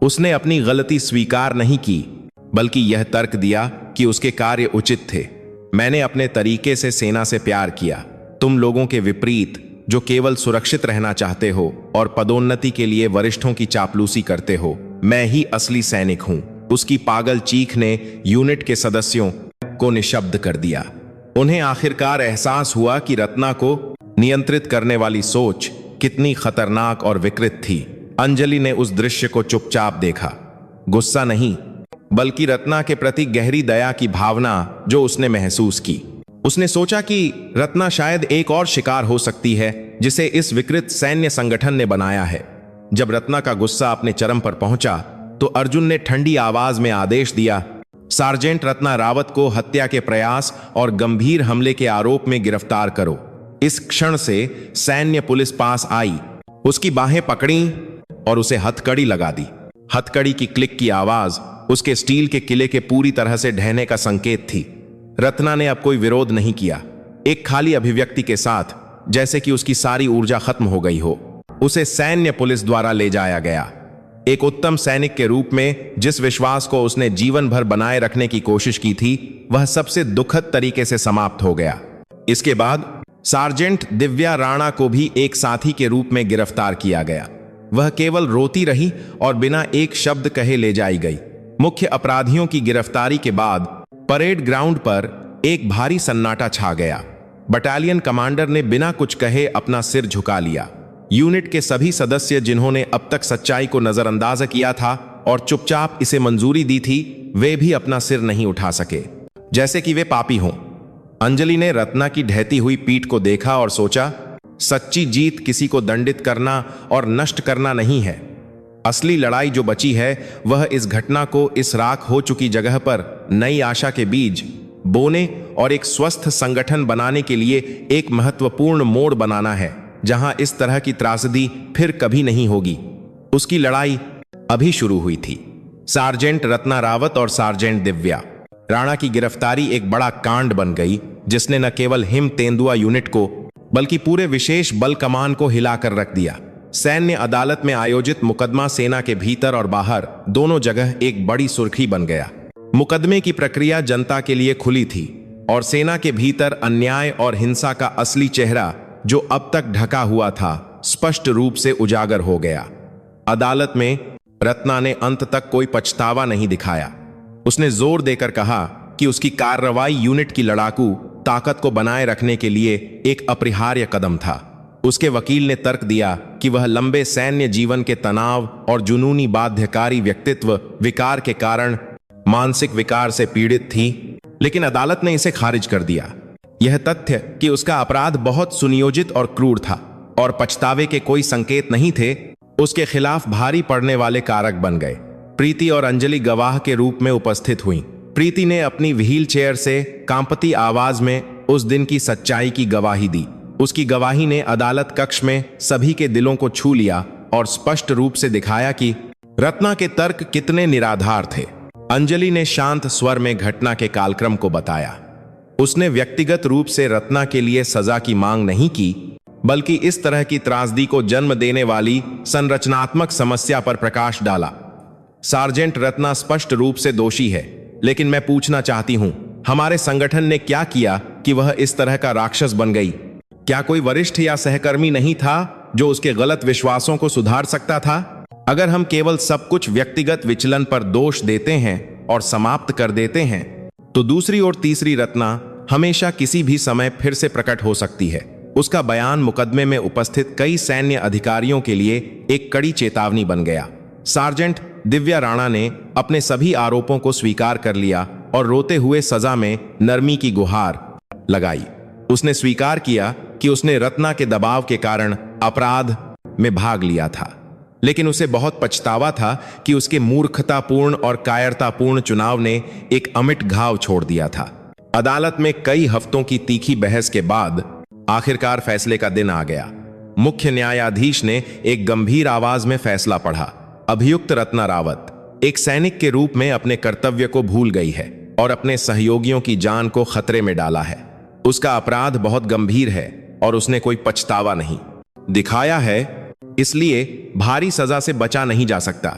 उसने अपनी गलती स्वीकार नहीं की, बल्कि यह तर्क दिया कि उसके कार्य उचित थे। मैंने अपने तरीके से सेना से प्यार किया। तुम लोगों के विपरीत, जो केवल सुरक्षित रहना चाहते हो और पदोन्नति के लिए वरिष्ठों की चापलूसी करते हो, मैं ही असली सैनिक हूं। उसकी पागल चीख ने यूनिट के सदस्यों को निशब्द कर दिया। उन्हें आखिरकार एहसास हुआ कि रत्ना को नियंत्रित करने वाली सोच कितनी खतरनाक और विकृत थी। अंजलि ने उस दृश्य को चुपचाप देखा, गुस्सा नहीं, बल्कि रत्ना के प्रति गहरी दया की भावना जो उसने महसूस की। उसने सोचा कि रत्ना शायद एक और शिकार हो सकती है जिसे इस विकृत सैन्य संगठन ने बनाया है। जब रत्ना का गुस्सा अपने चरम पर पहुंचा तो अर्जुन ने ठंडी आवाज में आदेश दिया, सार्जेंट रत्ना रावत को हत्या के प्रयास और गंभीर हमले के आरोप में गिरफ्तार करो। इस क्षण से सैन्य पुलिस पास आई, उसकी बाहें पकड़ी और उसे हथकड़ी लगा दी। हथकड़ी की क्लिक की आवाज उसके स्टील के किले के पूरी तरह से ढहने का संकेत थी। रत्ना ने अब कोई विरोध नहीं किया। एक खाली अभिव्यक्ति के साथ, जैसे कि उसकी सारी ऊर्जा खत्म हो गई हो, उसे सैन्य पुलिस द्वारा ले जाया गया। एक उत्तम सैनिक के रूप में जिस विश्वास को उसने जीवन भर बनाए रखने की कोशिश की थी, वह सबसे दुखद तरीके से समाप्त हो गया। इसके बाद सार्जेंट दिव्या राणा को भी एक साथी के रूप में गिरफ्तार किया गया। वह केवल रोती रही और बिना एक शब्द कहे ले जाई गई। मुख्य अपराधियों की गिरफ्तारी के बाद परेड ग्राउंड पर एक भारी सन्नाटा छा गया। बटालियन कमांडर ने बिना कुछ कहे अपना सिर झुका लिया। यूनिट के सभी सदस्य जिन्होंने अब तक सच्चाई को नजरअंदाज किया था और चुपचाप इसे मंजूरी दी थी, वे भी अपना सिर नहीं उठा सके, जैसे कि वे पापी हों। अंजलि ने रत्ना की ढहती हुई पीठ को देखा और सोचा, सच्ची जीत किसी को दंडित करना और नष्ट करना नहीं है। असली लड़ाई जो बची है वह इस घटना को इस राख हो चुकी जगह पर नई आशा के बीज बोने और एक स्वस्थ संगठन बनाने के लिए एक महत्वपूर्ण मोड़ बनाना है, जहां इस तरह की त्रासदी फिर कभी नहीं होगी। उसकी लड़ाई अभी शुरू हुई थी। सार्जेंट रत्ना रावत और सार्जेंट दिव्या राणा की गिरफ्तारी एक बड़ा कांड बन गई, जिसने न केवल हिम तेंदुआ यूनिट को बल्कि पूरे विशेष बल कमान को हिलाकर रख दिया। सैन्य अदालत में आयोजित मुकदमा सेना के भीतर और बाहर दोनों जगह एक बड़ी सुर्खी बन गया। मुकदमे की प्रक्रिया जनता के लिए खुली थी और सेना के भीतर अन्याय और हिंसा का असली चेहरा, जो अब तक ढका हुआ था, स्पष्ट रूप से उजागर हो गया। अदालत में रत्ना ने अंत तक कोई पछतावा नहीं दिखाया। उसने जोर देकर कहा कि उसकी कार्रवाई यूनिट की लड़ाकू ताकत को बनाए रखने के लिए एक अपरिहार्य कदम था। उसके वकील ने तर्क दिया कि वह लंबे सैन्य जीवन के तनाव और जुनूनी बाध्यकारी व्यक्तित्व विकार के कारण मानसिक विकार से पीड़ित थी, लेकिन अदालत ने इसे खारिज कर दिया। यह तथ्य कि उसका अपराध बहुत सुनियोजित और क्रूर था और पछतावे के कोई संकेत नहीं थे, उसके खिलाफ भारी पड़ने वाले कारक बन गए। प्रीति और अंजलि गवाह के रूप में उपस्थित हुईं। प्रीति ने अपनी व्हील चेयर से कांपती आवाज में उस दिन की सच्चाई की गवाही दी। उसकी गवाही ने अदालत कक्ष में सभी के दिलों को छू लिया और स्पष्ट रूप से दिखाया कि रत्ना के तर्क कितने निराधार थे। अंजलि ने शांत स्वर में घटना के कालक्रम को बताया। उसने व्यक्तिगत रूप से रत्ना के लिए सजा की मांग नहीं की, बल्कि इस तरह की त्रासदी को जन्म देने वाली संरचनात्मक समस्या पर प्रकाश डाला। सार्जेंट रत्ना स्पष्ट रूप से दोषी है, लेकिन मैं पूछना चाहती हूं, हमारे संगठन ने क्या किया कि वह इस तरह का राक्षस बन गई? क्या कोई वरिष्ठ या सहकर्मी नहीं था जो उसके गलत विश्वासों को सुधार सकता था? अगर हम केवल सब कुछ व्यक्तिगत विचलन पर दोष देते हैं और समाप्त कर देते हैं, तो दूसरी और तीसरी रत्ना हमेशा किसी भी समय फिर से प्रकट हो सकती है। उसका बयान मुकदमे में उपस्थित कई सैन्य अधिकारियों के लिए एक कड़ी चेतावनी बन गया। सार्जेंट दिव्या राणा ने अपने सभी आरोपों को स्वीकार कर लिया और रोते हुए सजा में नरमी की गुहार लगाई। उसने स्वीकार किया कि उसने रत्ना के दबाव के कारण अपराध में भाग लिया था, लेकिन उसे बहुत पछतावा था कि उसके मूर्खतापूर्ण और कायरतापूर्ण चुनाव ने एक अमिट घाव छोड़ दिया था। अदालत में कई हफ्तों की तीखी बहस के बाद आखिरकार फैसले का दिन आ गया। मुख्य न्यायाधीश ने एक गंभीर आवाज में फैसला पढ़ा। अभियुक्त रत्ना रावत एक सैनिक के रूप में अपने कर्तव्य को भूल गई है और अपने सहयोगियों की जान को खतरे में डाला है। उसका अपराध बहुत गंभीर है और उसने कोई पछतावा नहीं दिखाया है, इसलिए भारी सजा से बचा नहीं जा सकता।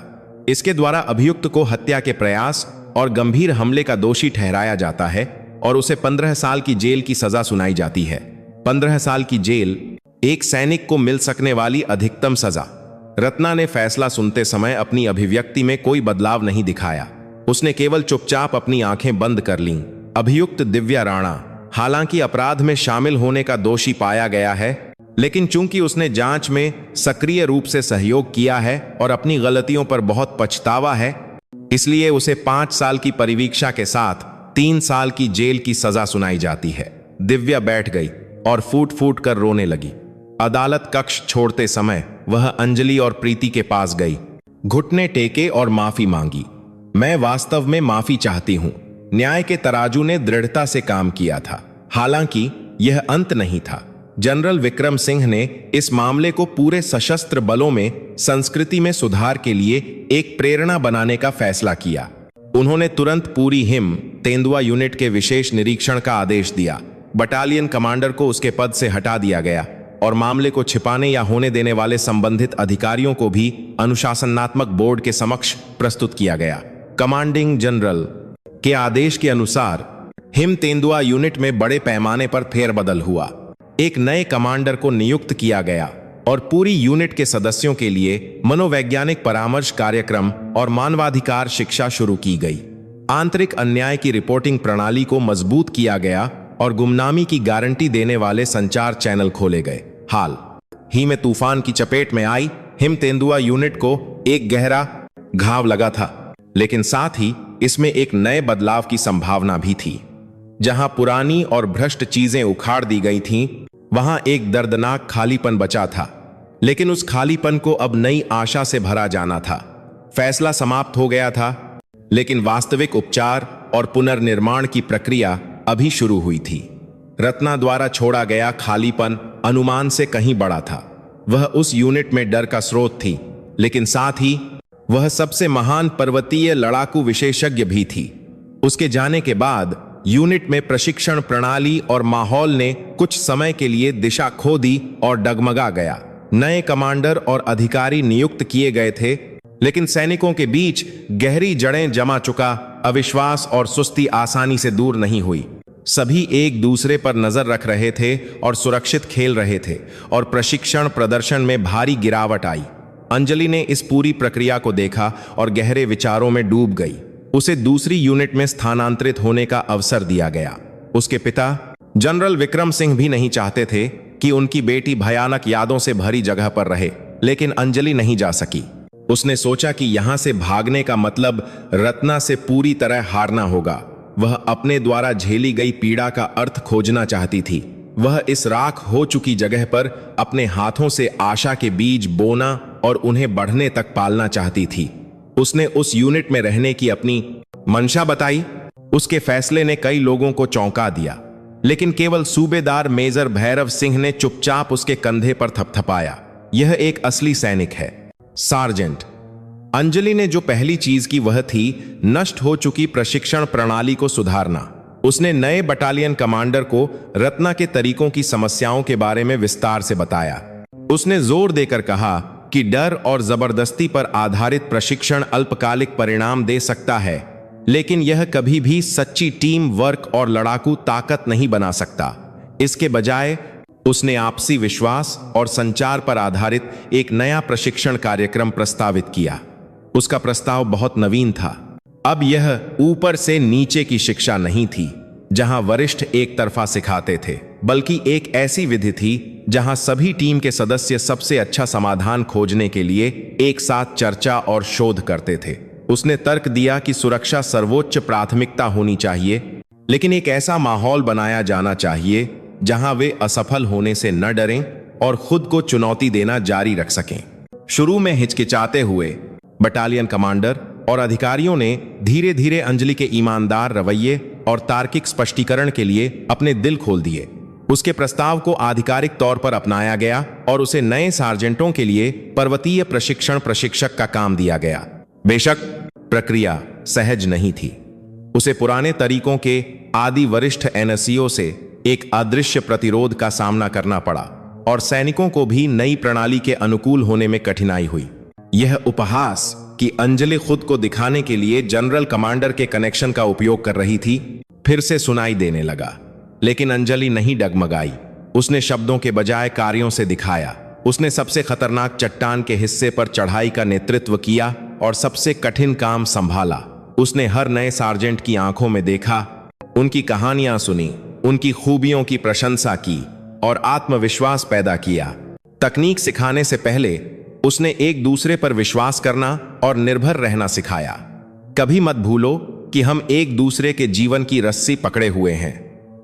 इसके द्वारा अभियुक्त को हत्या के प्रयास और गंभीर हमले का दोषी ठहराया जाता है और उसे 15 साल की जेल की सजा सुनाई जाती है। 15 साल की जेल एक सैनिक को मिल सकने वाली अधिकतम सजा। रत्ना ने फैसला सुनते समय अपनी अभिव्यक्ति में कोई बदलाव नहीं दिखाया। उसने केवल चुपचाप अपनी आंखें बंद कर लीं। अभियुक्त दिव्या राणा हालांकि अपराध में शामिल होने का दोषी पाया गया है, लेकिन चूंकि उसने जांच में सक्रिय रूप से सहयोग किया है और अपनी गलतियों पर बहुत पछतावा है, इसलिए उसे 5 साल की परिवीक्षा के साथ 3 साल की जेल की सजा सुनाई जाती है। दिव्या बैठ गई और फूट फूट कर रोने लगी। अदालत कक्ष छोड़ते समय वह अंजलि और प्रीति के पास गई, घुटने टेके और माफी मांगी। मैं वास्तव में माफी चाहती हूं। न्याय के तराजू ने दृढ़ता से काम किया था। हालांकि यह अंत नहीं था। जनरल विक्रम सिंह ने इस मामले को पूरे सशस्त्र बलों में संस्कृति में सुधार के लिए एक प्रेरणा बनाने का फैसला किया। उन्होंने तुरंत पूरी हिम तेंदुआ यूनिट के विशेष निरीक्षण का आदेश दिया। बटालियन कमांडर को उसके पद से हटा दिया गया और मामले को छिपाने या होने देने वाले संबंधित अधिकारियों को भी अनुशासनात्मक बोर्ड के समक्ष प्रस्तुत किया गया। कमांडिंग जनरल के आदेश के अनुसार हिम तेंदुआ यूनिट में बड़े पैमाने पर फेरबदल हुआ। एक नए कमांडर को नियुक्त किया गया और पूरी यूनिट के सदस्यों के लिए मनोवैज्ञानिक परामर्श कार्यक्रम और मानवाधिकार शिक्षा शुरू की गई। आंतरिक अन्याय की रिपोर्टिंग प्रणाली को मजबूत किया गया और गुमनामी की गारंटी देने वाले संचार चैनल खोले गए। हाल ही में तूफान की चपेट में आई हिम तेंदुआ यूनिट को एक गहरा घाव लगा था, लेकिन साथ ही इसमें एक नए बदलाव की संभावना भी थी। जहां पुरानी और भ्रष्ट चीजें उखाड़ दी गई थीं, वहां एक दर्दनाक खालीपन बचा था, लेकिन उस खालीपन को अब नई आशा से भरा जाना था। फैसला समाप्त हो गया था, लेकिन वास्तविक उपचार और पुनर्निर्माण की प्रक्रिया अभी शुरू हुई थी। रत्ना द्वारा छोड़ा गया खालीपन अनुमान से कहीं बड़ा था। वह उस यूनिट में डर का स्रोत थी, लेकिन साथ ही वह सबसे महान पर्वतीय लड़ाकू विशेषज्ञ भी थी। उसके जाने के बाद यूनिट में प्रशिक्षण प्रणाली और माहौल ने कुछ समय के लिए दिशा खो दी और डगमगा गया। नए कमांडर और अधिकारी नियुक्त किए गए थे, लेकिन सैनिकों के बीच गहरी जड़ें जमा चुका अविश्वास और सुस्ती आसानी से दूर नहीं हुई। सभी एक दूसरे पर नजर रख रहे थे और सुरक्षित खेल रहे थे, और प्रशिक्षण प्रदर्शन में भारी गिरावट आई। अंजलि ने इस पूरी प्रक्रिया को देखा और गहरे विचारों में डूब गई। उसे दूसरी यूनिट में स्थानांतरित होने का अवसर दिया गया। उसके पिता जनरल विक्रम सिंह भी नहीं चाहते थे कि उनकी बेटी भयानक यादों से भरी जगह पर रहे, लेकिन अंजलि नहीं जा सकी। उसने सोचा कि यहां से भागने का मतलब रत्ना से पूरी तरह हारना होगा। वह अपने द्वारा झेली गई पीड़ा का अर्थ खोजना चाहती थी। वह इस राख हो चुकी जगह पर अपने हाथों से आशा के बीज बोना और उन्हें बढ़ने तक पालना चाहती थी। उसने उस यूनिट में रहने की अपनी मंशा बताई। उसके फैसले ने कई लोगों को चौंका दिया, लेकिन केवल सूबेदार मेजर भैरव सिंह ने चुपचाप उसके कंधे पर थपथपाया। यह एक असली सैनिक है, सार्जेंट। अंजलि ने जो पहली चीज की वह थी नष्ट हो चुकी प्रशिक्षण प्रणाली को सुधारना। उसने नए बटालियन कमांडर को रत्ना के तरीकों की समस्याओं के बारे में विस्तार से बताया। उसने जोर देकर कहा कि डर और जबरदस्ती पर आधारित प्रशिक्षण अल्पकालिक परिणाम दे सकता है, लेकिन यह कभी भी सच्ची टीम वर्क और लड़ाकू ताकत नहीं बना सकता। इसके बजाय उसने आपसी विश्वास और संचार पर आधारित एक नया प्रशिक्षण कार्यक्रम प्रस्तावित किया। उसका प्रस्ताव बहुत नवीन था। अब यह ऊपर से नीचे की शिक्षा नहीं थी, जहां वरिष्ठ एक तरफा सिखाते थे, बल्कि एक ऐसी विधि थी जहां सभी टीम के सदस्य सबसे अच्छा समाधान खोजने के लिए एक साथ चर्चा और शोध करते थे। उसने तर्क दिया कि सुरक्षा सर्वोच्च प्राथमिकता होनी चाहिए, लेकिन एक ऐसा माहौल बनाया जाना चाहिए जहां वे असफल होने से न डरें और खुद को चुनौती देना जारी रख सकें। शुरू में हिचकिचाते हुए बटालियन कमांडर और अधिकारियों ने धीरे धीरे अंजलि के ईमानदार रवैये और तार्किक स्पष्टीकरण के लिए अपने दिल खोल दिए। उसके प्रस्ताव को आधिकारिक तौर पर अपनाया गया और उसे नए सार्जेंटों के लिए पर्वतीय प्रशिक्षण प्रशिक्षक का काम दिया गया। बेशक प्रक्रिया सहज नहीं थी। उसे पुराने तरीकों के आदि वरिष्ठ एनएसईओ से एक अदृश्य प्रतिरोध का सामना करना पड़ा और सैनिकों को भी नई प्रणाली के अनुकूल होने में कठिनाई हुई। यह उपहास कि अंजलि खुद को दिखाने के लिए जनरल कमांडर के कनेक्शन का उपयोग कर रही थी फिर से सुनाई देने लगा। लेकिन अंजलि नहीं डगमगाई। उसने शब्दों के बजाय कार्यों से दिखाया। उसने सबसे खतरनाक चट्टान के हिस्से पर चढ़ाई का नेतृत्व किया और सबसे कठिन काम संभाला। उसने हर नए सार्जेंट की आंखों में देखा, उनकी कहानियां सुनी, उनकी खूबियों की प्रशंसा की और आत्मविश्वास पैदा किया। तकनीक सिखाने से पहले उसने एक दूसरे पर विश्वास करना और निर्भर रहना सिखाया। कभी मत भूलो कि हम एक दूसरे के जीवन की रस्सी पकड़े हुए हैं।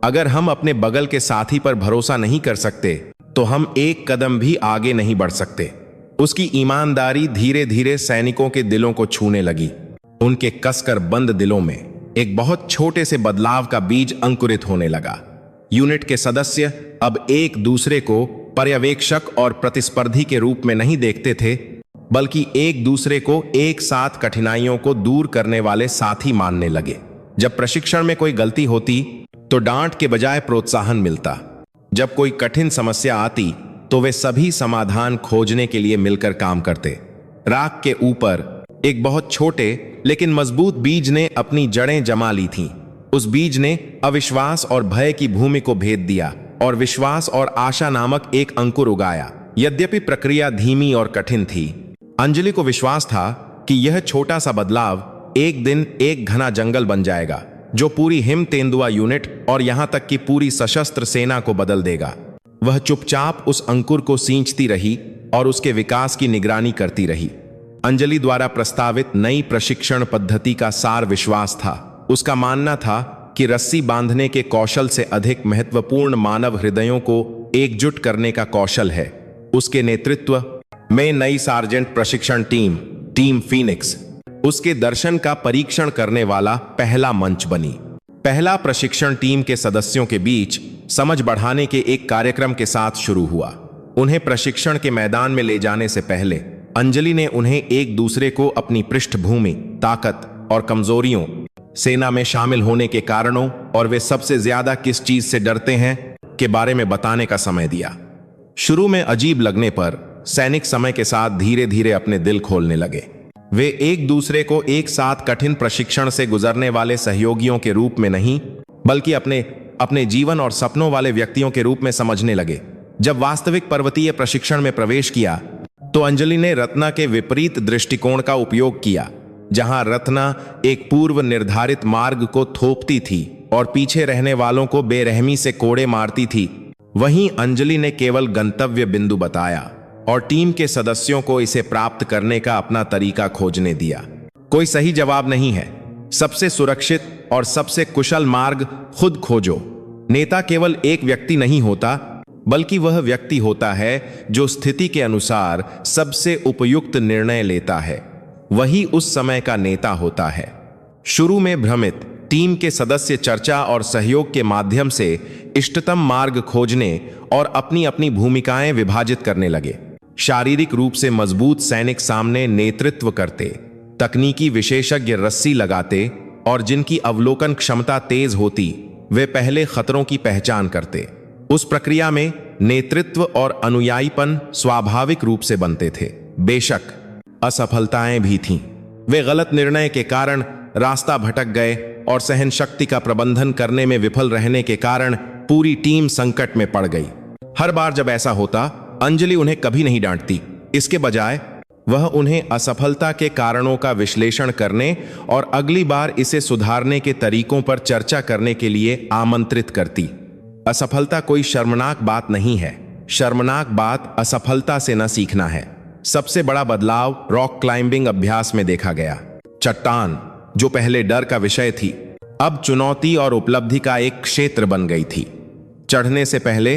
अगर हम अपने बगल के साथी पर भरोसा नहीं कर सकते तो हम एक कदम भी आगे नहीं बढ़ सकते। उसकी ईमानदारी धीरे धीरे सैनिकों के दिलों को छूने लगी। उनके कसकर बंद दिलों में एक बहुत छोटे से बदलाव का बीज अंकुरित होने लगा। यूनिट के सदस्य अब एक दूसरे को पर्यवेक्षक और प्रतिस्पर्धी के रूप में नहीं देखते थे, बल्कि एक दूसरे को एक साथ कठिनाइयों को दूर करने वाले साथी मानने लगे। जब प्रशिक्षण में कोई गलती होती तो डांट के बजाय प्रोत्साहन मिलता। जब कोई कठिन समस्या आती तो वे सभी समाधान खोजने के लिए मिलकर काम करते। राख के ऊपर एक बहुत छोटे लेकिन मजबूत बीज ने अपनी जड़ें जमा ली थीं। उस बीज ने अविश्वास और भय की भूमि को भेद दिया और विश्वास और आशा नामक एक अंकुर उगाया। यद्यपि प्रक्रिया धीमी और कठिन थी, अंजलि को विश्वास था कि यह छोटा सा बदलाव एक दिन एक घना जंगल बन जाएगा जो पूरी हिम तेंदुआ यूनिट और यहां तक कि पूरी सशस्त्र सेना को बदल देगा। वह चुपचाप उस अंकुर को सींचती रही और उसके विकास की निगरानी करती रही। अंजलि द्वारा प्रस्तावित नई प्रशिक्षण पद्धति का सार विश्वास था। उसका मानना था कि रस्सी बांधने के कौशल से अधिक महत्वपूर्ण मानव हृदयों को एकजुट करने का कौशल है। उसके नेतृत्व में नई सार्जेंट प्रशिक्षण टीम फीनिक्स उसके दर्शन का परीक्षण करने वाला पहला मंच बनी। पहला प्रशिक्षण टीम के सदस्यों के बीच समझ बढ़ाने के एक कार्यक्रम के साथ शुरू हुआ। उन्हें प्रशिक्षण के मैदान में ले जाने से पहले अंजलि ने उन्हें एक दूसरे को अपनी पृष्ठभूमि, ताकत और कमजोरियों, सेना में शामिल होने के कारणों और वे सबसे ज्यादा किस चीज से डरते हैं के बारे में बताने का समय दिया। शुरू में अजीब लगने पर सैनिक समय के साथ धीरे धीरे अपने दिल खोलने लगे। वे एक दूसरे को एक साथ कठिन प्रशिक्षण से गुजरने वाले सहयोगियों के रूप में नहीं, बल्कि अपने जीवन और सपनों वाले व्यक्तियों के रूप में समझने लगे। जब वास्तविक पर्वतीय प्रशिक्षण में प्रवेश किया तो अंजलि ने रत्ना के विपरीत दृष्टिकोण का उपयोग किया। जहां रत्ना एक पूर्व निर्धारित मार्ग को थोपती थी और पीछे रहने वालों को बेरहमी से कोड़े मारती थी, वहीं अंजलि ने केवल गंतव्य बिंदु बताया और टीम के सदस्यों को इसे प्राप्त करने का अपना तरीका खोजने दिया। कोई सही जवाब नहीं है, सबसे सुरक्षित और सबसे कुशल मार्ग खुद खोजो। नेता केवल एक व्यक्ति नहीं होता, बल्कि वह व्यक्ति होता है जो स्थिति के अनुसार सबसे उपयुक्त निर्णय लेता है। वही उस समय का नेता होता है। शुरू में भ्रमित टीम के सदस्य चर्चा और सहयोग के माध्यम से इष्टतम मार्ग खोजने और अपनी अपनी भूमिकाएं विभाजित करने लगे। शारीरिक रूप से मजबूत सैनिक सामने नेतृत्व करते, तकनीकी विशेषज्ञ रस्सी लगाते और जिनकी अवलोकन क्षमता तेज होती, वे पहले खतरों की पहचान करते। उस प्रक्रिया में नेतृत्व और अनुयायीपन स्वाभाविक रूप से बनते थे। बेशक असफलताएं भी थीं। वे गलत निर्णय के कारण रास्ता भटक गए और सहन शक्ति का प्रबंधन करने में विफल रहने के कारण पूरी टीम संकट में पड़ गई। हर बार जब ऐसा होता, अंजलि उन्हें कभी नहीं डांटती। इसके बजाय वह उन्हें असफलता के कारणों का विश्लेषण करने और अगली बार इसे सुधारने के तरीकों पर चर्चा करने के लिए आमंत्रित करती। असफलता कोई शर्मनाक बात नहीं है। शर्मनाक बात असफलता से न सीखना है। सबसे बड़ा बदलाव रॉक क्लाइंबिंग अभ्यास में देखा गया। चट्टान, जो पहले डर का विषय थी, अब चुनौती और उपलब्धि का एक क्षेत्र बन गई थी। चढ़ने से पहले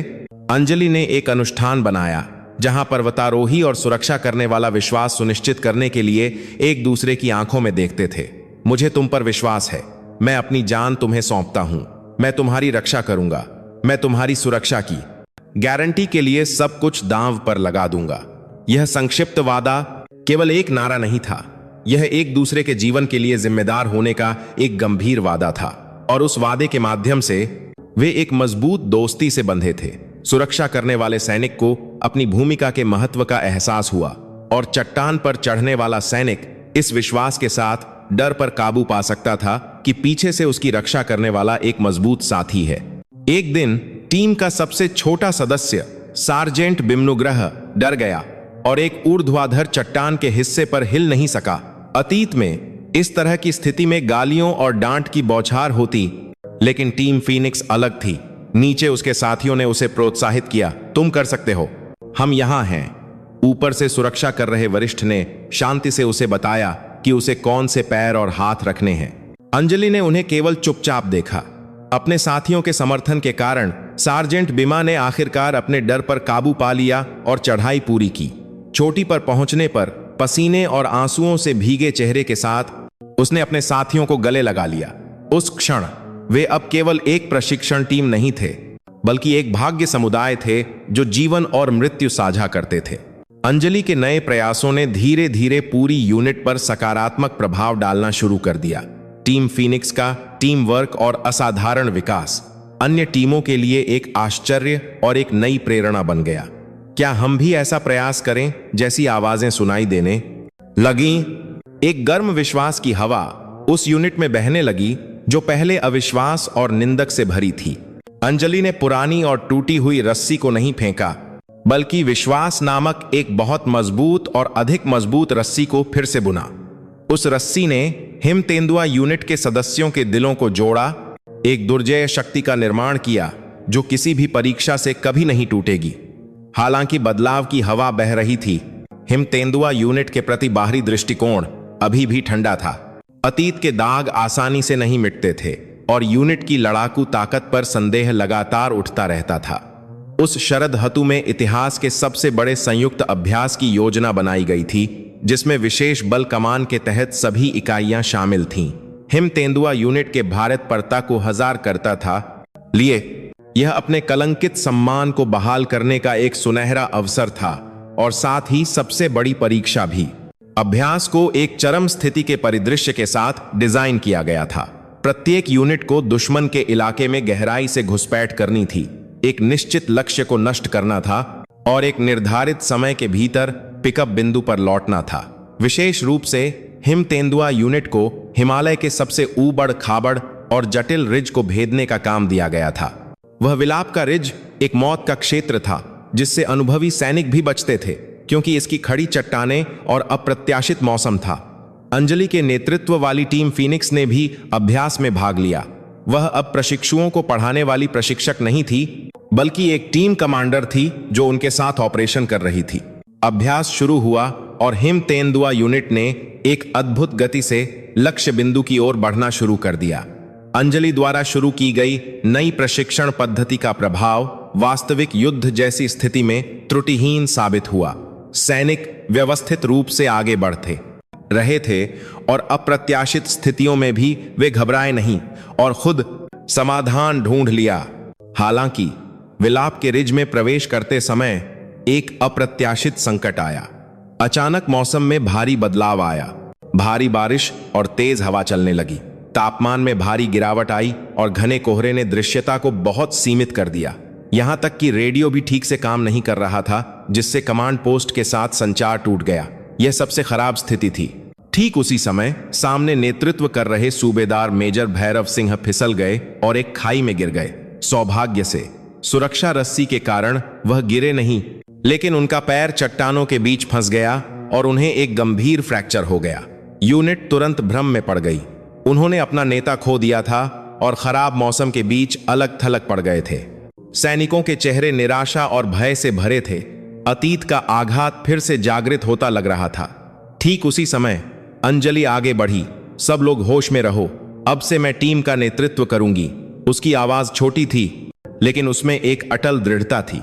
अंजलि ने एक अनुष्ठान बनाया जहां पर्वतारोही और सुरक्षा करने वाला विश्वास सुनिश्चित करने के लिए एक दूसरे की आंखों में देखते थे। मुझे तुम पर विश्वास है। मैं अपनी जान तुम्हें सौंपता हूं। मैं तुम्हारी रक्षा करूंगा। मैं तुम्हारी सुरक्षा की गारंटी के लिए सब कुछ दांव पर लगा दूंगा। यह संक्षिप्त वादा केवल एक नारा नहीं था, यह एक दूसरे के जीवन के लिए जिम्मेदार होने का एक गंभीर वादा था। और उस वादे के माध्यम से वे एक मजबूत दोस्ती से बंधे थे। सुरक्षा करने वाले सैनिक को अपनी भूमिका के महत्व का एहसास हुआ और चट्टान पर चढ़ने वाला सैनिक इस विश्वास के साथ डर पर काबू पा सकता था कि पीछे से उसकी रक्षा करने वाला एक मजबूत साथी है। एक दिन टीम का सबसे छोटा सदस्य सार्जेंट बिम्नुग्रह डर गया और एक ऊर्ध्वाधर चट्टान के हिस्से पर हिल नहीं सका। अतीत में इस तरह की स्थिति में गालियों और डांट की बौछार होती, लेकिन टीम फीनिक्स अलग थी। नीचे उसके साथियों ने उसे प्रोत्साहित किया, तुम कर सकते हो, हम यहां हैं। ऊपर से सुरक्षा कर रहे वरिष्ठ ने शांति से उसे बताया कि उसे कौन से पैर और हाथ रखने हैं। अंजलि ने उन्हें केवल चुपचाप देखा। अपने साथियों के समर्थन के कारण सार्जेंट बिमा ने आखिरकार अपने डर पर काबू पा लिया और चढ़ाई पूरी की। चोटी पर पहुंचने पर पसीने और आंसुओं से भीगे चेहरे के साथ उसने अपने साथियों को गले लगा लिया। उस क्षण वे अब केवल एक प्रशिक्षण टीम नहीं थे, बल्कि एक भाग्य समुदाय थे जो जीवन और मृत्यु साझा करते थे। अंजलि के नए प्रयासों ने धीरे धीरे पूरी यूनिट पर सकारात्मक प्रभाव डालना शुरू कर दिया। टीम फीनिक्स का टीम वर्क और असाधारण विकास अन्य टीमों के लिए एक आश्चर्य और एक नई प्रेरणा बन गया। क्या हम भी ऐसा प्रयास करें? जैसी आवाजें सुनाई देने लगी, एक गर्म विश्वास की हवा उस यूनिट में बहने लगी जो पहले अविश्वास और निंदक से भरी थी। अंजलि ने पुरानी और टूटी हुई रस्सी को नहीं फेंका, बल्कि विश्वास नामक एक बहुत मजबूत और अधिक मजबूत रस्सी को फिर से बुना। उस रस्सी ने हिम तेंदुआ यूनिट के सदस्यों के दिलों को जोड़ा, एक दुर्जय शक्ति का निर्माण किया जो किसी भी परीक्षा से कभी नहीं टूटेगी। हालांकि बदलाव की हवा बह रही थी, हिम तेंदुआ यूनिट के प्रति बाहरी दृष्टिकोण अभी भी ठंडा था। अतीत के दाग आसानी से नहीं मिटते थे और यूनिट की लड़ाकू ताकत पर संदेह लगातार उठता रहता था। उस शरद ऋतु में इतिहास के सबसे बड़े संयुक्त अभ्यास की योजना बनाई गई थी, जिसमें विशेष बल कमान के तहत सभी इकाइयां शामिल थीं। हिम तेंदुआ यूनिट के भारत परता को 1000 करता था लिए यह अपने कलंकित सम्मान को बहाल करने का एक सुनहरा अवसर था और साथ ही सबसे बड़ी परीक्षा भी। अभ्यास को एक चरम स्थिति के परिदृश्य के साथ डिजाइन किया गया था। प्रत्येक यूनिट को दुश्मन के इलाके में गहराई से घुसपैठ करनी थी, एक निश्चित लक्ष्य को नष्ट करना था और एक निर्धारित समय के भीतर पिकअप बिंदु पर लौटना था। विशेष रूप से हिम तेंदुआ यूनिट को हिमालय के सबसे ऊबड़ खाबड़ और जटिल रिज को भेदने का काम दिया गया था। वह विलाप का रिज एक मौत का क्षेत्र था जिससे अनुभवी सैनिक भी बचते थे, क्योंकि इसकी खड़ी चट्टानें और अप्रत्याशित मौसम था। अंजलि के नेतृत्व वाली टीम फीनिक्स ने भी अभ्यास में भाग लिया। वह अब प्रशिक्षुओं को पढ़ाने वाली प्रशिक्षक नहीं थी, बल्कि एक टीम कमांडर थी जो उनके साथ ऑपरेशन कर रही थी। अभ्यास शुरू हुआ और हिम तेंदुआ यूनिट ने एक अद्भुत गति से लक्ष्य बिंदु की ओर बढ़ना शुरू कर दिया। अंजलि द्वारा शुरू की गई नई प्रशिक्षण पद्धति का प्रभाव वास्तविक युद्ध जैसी स्थिति में त्रुटिहीन साबित हुआ। सैनिक व्यवस्थित रूप से आगे बढ़ते रहे थे और अप्रत्याशित स्थितियों में भी वे घबराए नहीं और खुद समाधान ढूंढ लिया। हालांकि विलाप के रिज में प्रवेश करते समय एक अप्रत्याशित संकट आया। अचानक मौसम में भारी बदलाव आया। भारी बारिश और तेज हवा चलने लगी। तापमान में भारी गिरावट आई और घने कोहरे ने दृश्यता को बहुत सीमित कर दिया। यहां तक कि रेडियो भी ठीक से काम नहीं कर रहा था, जिससे कमांड पोस्ट के साथ संचार टूट गया। यह सबसे खराब स्थिति थी। ठीक उसी समय सामने नेतृत्व कर रहे सूबेदार मेजर भैरव सिंह फिसल गए और एक खाई में गिर गए। सौभाग्य से सुरक्षा रस्सी के कारण वह गिरे नहीं, लेकिन उनका पैर चट्टानों के बीच फंस गया और उन्हें एक गंभीर फ्रैक्चर हो गया। यूनिट तुरंत भ्रम में पड़ गई। उन्होंने अपना नेता खो दिया था और खराब मौसम के बीच अलग थलग पड़ गए थे। सैनिकों के चेहरे निराशा और भय से भरे थे। अतीत का आघात फिर से जागृत होता लग रहा था। ठीक उसी समय अंजलि आगे बढ़ी। सब लोग होश में रहो, अब से मैं टीम का नेतृत्व करूंगी। उसकी आवाज छोटी थी, लेकिन उसमें एक अटल दृढ़ता थी।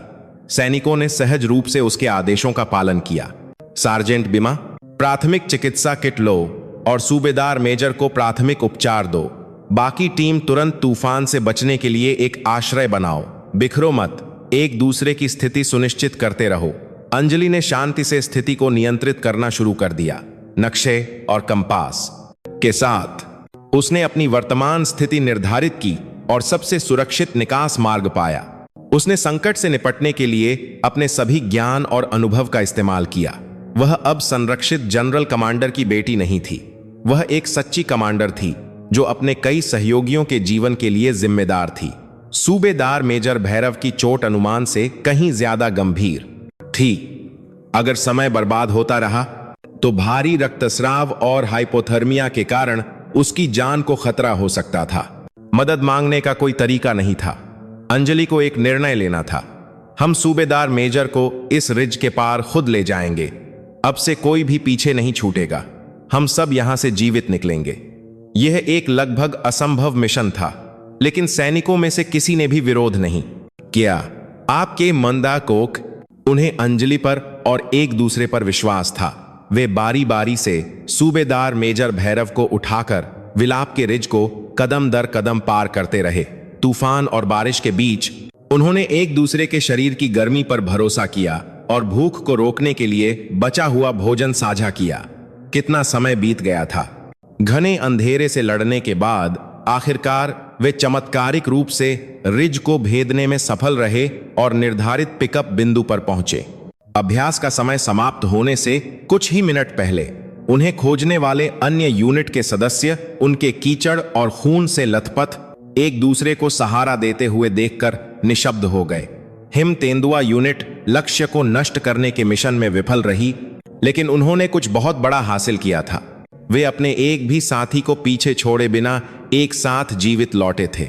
सैनिकों ने सहज रूप से उसके आदेशों का पालन किया। सार्जेंट बिमा, प्राथमिक चिकित्सा किट लो और सूबेदार मेजर को प्राथमिक उपचार दो। बाकी टीम तुरंत तूफान से बचने के लिए एक आश्रय बनाओ। बिखरो मत, एक दूसरे की स्थिति सुनिश्चित करते रहो। अंजलि ने शांति से स्थिति को नियंत्रित करना शुरू कर दिया। नक्शे और कंपास के साथ उसने अपनी वर्तमान स्थिति निर्धारित की और सबसे सुरक्षित निकास मार्ग पाया। उसने संकट से निपटने के लिए अपने सभी ज्ञान और अनुभव का इस्तेमाल किया। वह अब संरक्षित जनरल कमांडर की बेटी नहीं थी। वह एक सच्ची कमांडर थी जो अपने कई सहयोगियों के जीवन के लिए जिम्मेदार थी। सूबेदार मेजर भैरव की चोट अनुमान से कहीं ज्यादा गंभीर थी। अगर समय बर्बाद होता रहा तो भारी रक्तस्राव और हाइपोथर्मिया के कारण उसकी जान को खतरा हो सकता था। मदद मांगने का कोई तरीका नहीं था। अंजलि को एक निर्णय लेना था। हम सूबेदार मेजर को इस रिज के पार खुद ले जाएंगे। अब से कोई भी पीछे नहीं छूटेगा। हम सब यहां से जीवित निकलेंगे। यह एक लगभग असंभव मिशन था, लेकिन सैनिकों में से किसी ने भी विरोध नहीं किया। आपके मंदा कोक उन्हें अंजलि पर और एक दूसरे पर विश्वास था। वे बारी बारी से सूबेदार मेजर भैरव को उठाकर विलाप के रिज को कदम दर कदम पार करते रहे। तूफान और बारिश के बीच उन्होंने एक दूसरे के शरीर की गर्मी पर भरोसा किया और भूख को रोकने के लिए बचा हुआ भोजन साझा किया। कितना समय बीत गया था। घने अंधेरे से लड़ने के बाद आखिरकार वे चमत्कारिक रूप से रिज को भेदने में सफल रहे और निर्धारित पिकअप बिंदु पर पहुंचे। अभ्यास का समय समाप्त होने से कुछ ही मिनट पहले उन्हें खोजने वाले अन्य यूनिट के सदस्य उनके कीचड़ और खून से लथपथ एक दूसरे को सहारा देते हुए देखकर निशब्द हो गए। हिम तेंदुआ यूनिट लक्ष्य को नष्ट करने के मिशन में विफल रही, लेकिन उन्होंने कुछ बहुत बड़ा हासिल किया था। वे अपने एक भी साथी को पीछे छोड़े बिना एक साथ जीवित लौटे थे।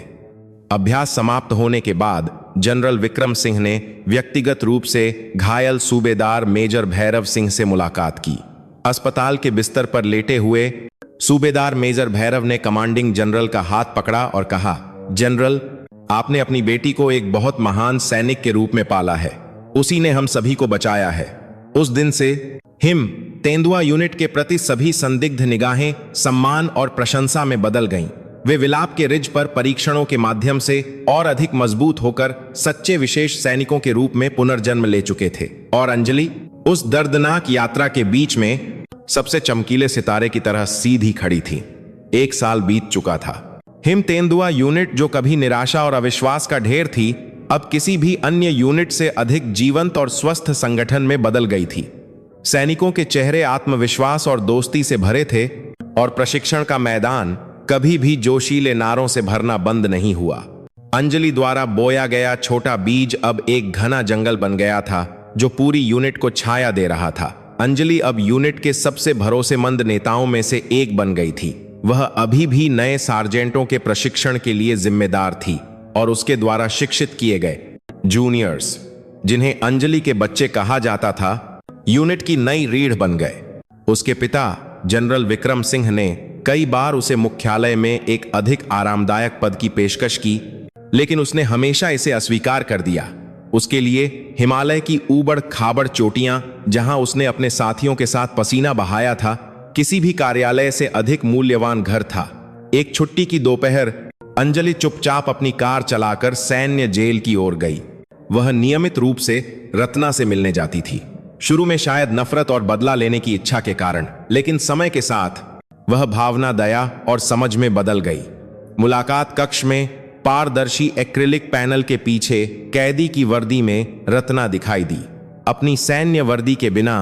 अभ्यास समाप्त होने के बाद जनरल विक्रम सिंह ने व्यक्तिगत रूप से घायल सूबेदार मेजर भैरव सिंह से मुलाकात की। अस्पताल के बिस्तर पर लेटे हुए सूबेदार मेजर भैरव ने कमांडिंग जनरल का हाथ पकड़ा और कहा, जनरल, आपने अपनी बेटी को एक बहुत महान सैनिक के रूप में पाला है। उसी ने हम सभी को बचाया है। उस दिन से हिम तेंदुआ यूनिट के प्रति सभी संदिग्ध निगाहें सम्मान और प्रशंसा में बदल गईं। वे विलाप के रिज पर परीक्षणों के माध्यम से और अधिक मजबूत होकर सच्चे विशेष सैनिकों के रूप में पुनर्जन्म ले चुके थे। और अंजलि उस दर्दनाक यात्रा के बीच में सबसे चमकीले सितारे की तरह सीधी खड़ी थी। 1 साल बीत चुका था। हिम तेंदुआ यूनिट जो कभी निराशा और अविश्वास का ढेर थी, अब किसी भी अन्य यूनिट से अधिक जीवंत और स्वस्थ संगठन में बदल गई थी। सैनिकों के चेहरे आत्मविश्वास और दोस्ती से भरे थे और प्रशिक्षण का मैदान कभी भी जोशीले नारों से भरना बंद नहीं हुआ। अंजलि द्वारा बोया गया छोटा बीज अब एक घना जंगल बन गया था जो पूरी यूनिट को छाया दे रहा था। अंजलि अब यूनिट के सबसे भरोसेमंद नेताओं में से एक बन गई थी। वह अभी भी नए सार्जेंटों के प्रशिक्षण के लिए जिम्मेदार थी और उसके द्वारा शिक्षित किए गए जूनियर्स, जिन्हें अंजलि के बच्चे कहा जाता था, यूनिट की नई रीढ़ बन गए। उसके पिता जनरल विक्रम सिंह ने कई बार उसे मुख्यालय में एक अधिक आरामदायक पद की पेशकश की, लेकिन उसने हमेशा इसे अस्वीकार कर दिया। उसके लिए हिमालय की ऊबड़ खाबड़ चोटियां, जहां उसने अपने साथियों के साथ पसीना बहाया था, किसी भी कार्यालय से अधिक मूल्यवान घर था। एक छुट्टी की दोपहर अंजलि चुपचाप अपनी कार चलाकर सैन्य जेल की ओर गई। वह नियमित रूप से रत्ना से मिलने जाती थी, शुरू में शायद नफरत और बदला लेने की इच्छा के कारण, लेकिन समय के साथ वह भावना दया और समझ में बदल गई। मुलाकात कक्ष में पारदर्शी एक्रिलिक पैनल के पीछे कैदी की वर्दी में रत्ना दिखाई दी। अपनी सैन्य वर्दी के बिना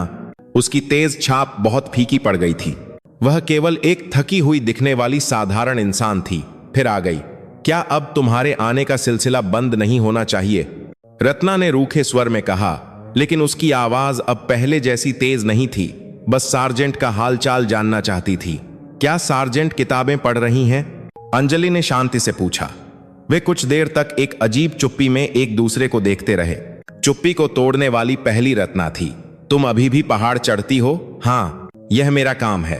उसकी तेज छाप बहुत फीकी पड़ गई थी। वह केवल एक थकी हुई दिखने वाली साधारण इंसान थी। फिर आ गई। क्या अब तुम्हारे आने का सिलसिला बंद नहीं होना चाहिए? रत्ना ने रूखे स्वर में कहा, लेकिन उसकी आवाज अब पहले जैसी तेज नहीं थी। बस सार्जेंट का हालचाल जानना चाहती थी। क्या सार्जेंट किताबें पढ़ रही हैं? अंजलि ने शांति से पूछा। वे कुछ देर तक एक अजीब चुप्पी में एक दूसरे को देखते रहे। चुप्पी को तोड़ने वाली पहली रत्ना थी। तुम अभी भी पहाड़ चढ़ती हो? हाँ, यह मेरा काम है।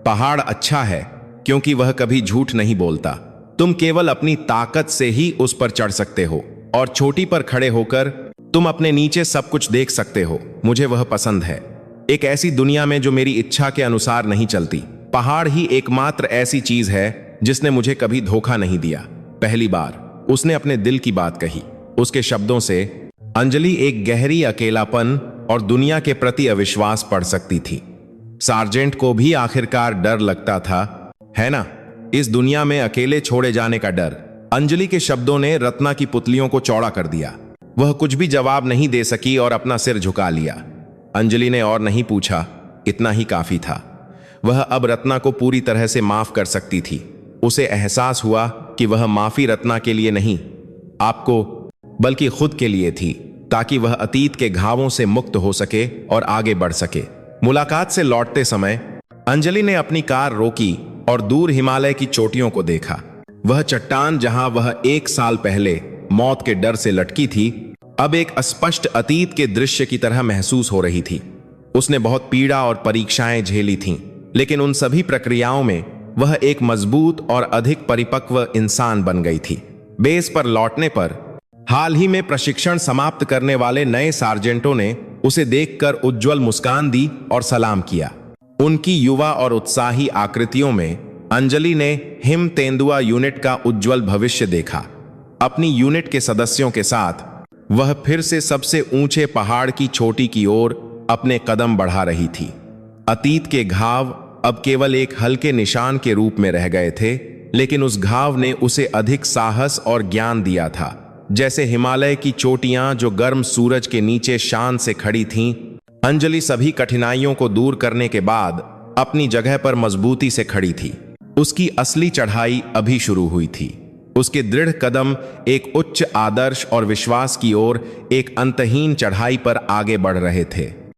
पहाड़ अच्छा है क्योंकि वह कभी झूठ नहीं बोलता। तुम केवल अपनी ताकत से ही उस पर चढ़ सकते हो, और चोटी पर खड़े होकर तुम अपने नीचे सब कुछ देख सकते हो। मुझे वह पसंद है, एक ऐसी दुनिया में जो मेरी इच्छा के अनुसार नहीं चलती। पहाड़ ही एकमात्र ऐसी चीज है जिसने मुझे कभी धोखा नहीं दिया। पहली बार उसने अपने दिल की बात कही। उसके शब्दों से अंजलि एक गहरी अकेलापन और दुनिया के प्रति अविश्वास पढ़ सकती थी। सार्जेंट को भी आखिरकार डर लगता था, है ना? इस दुनिया में अकेले छोड़े जाने का डर। अंजलि के शब्दों ने रत्ना की पुतलियों को चौड़ा कर दिया। वह कुछ भी जवाब नहीं दे सकी और अपना सिर झुका लिया। अंजलि ने और नहीं पूछा, इतना ही काफी था। वह अब रत्ना को पूरी तरह से माफ कर सकती थी। उसे एहसास हुआ कि वह माफी रत्ना के लिए नहीं, आपको, बल्कि खुद के लिए थी, ताकि वह अतीत के घावों से मुक्त हो सके और आगे बढ़ सके। मुलाकात से लौटते समय अंजलि ने अपनी कार रोकी और दूर हिमालय की चोटियों को देखा। वह चट्टान जहां वह 1 साल पहले मौत के डर से लटकी थी, अब एक अस्पष्ट अतीत के दृश्य की तरह महसूस हो रही थी। उसने बहुत पीड़ा और परीक्षाएं झेली थीं, लेकिन उन सभी प्रक्रियाओं में वह एक मजबूत और अधिक परिपक्व इंसान बन गई थी। बेस पर लौटने पर हाल ही में प्रशिक्षण समाप्त करने वाले नए सार्जेंटों ने उसे देखकर उज्जवल मुस्कान दी और सलाम किया। उनकी युवा और उत्साही आकृतियों में अंजलि ने हिम तेंदुआ यूनिट का उज्जवल भविष्य देखा। अपनी यूनिट के सदस्यों के साथ वह फिर से सबसे ऊंचे पहाड़ की चोटी की ओर अपने कदम बढ़ा रही थी। अतीत के घाव अब केवल एक हल्के निशान के रूप में रह गए थे, लेकिन उस घाव ने उसे अधिक साहस और ज्ञान दिया था। जैसे हिमालय की चोटियां जो गर्म सूरज के नीचे शान से खड़ी थीं, अंजलि सभी कठिनाइयों को दूर करने के बाद अपनी जगह पर मजबूती से खड़ी थी। उसकी असली चढ़ाई अभी शुरू हुई थी। उसके दृढ़ कदम एक उच्च आदर्श और विश्वास की ओर एक अंतहीन चढ़ाई पर आगे बढ़ रहे थे।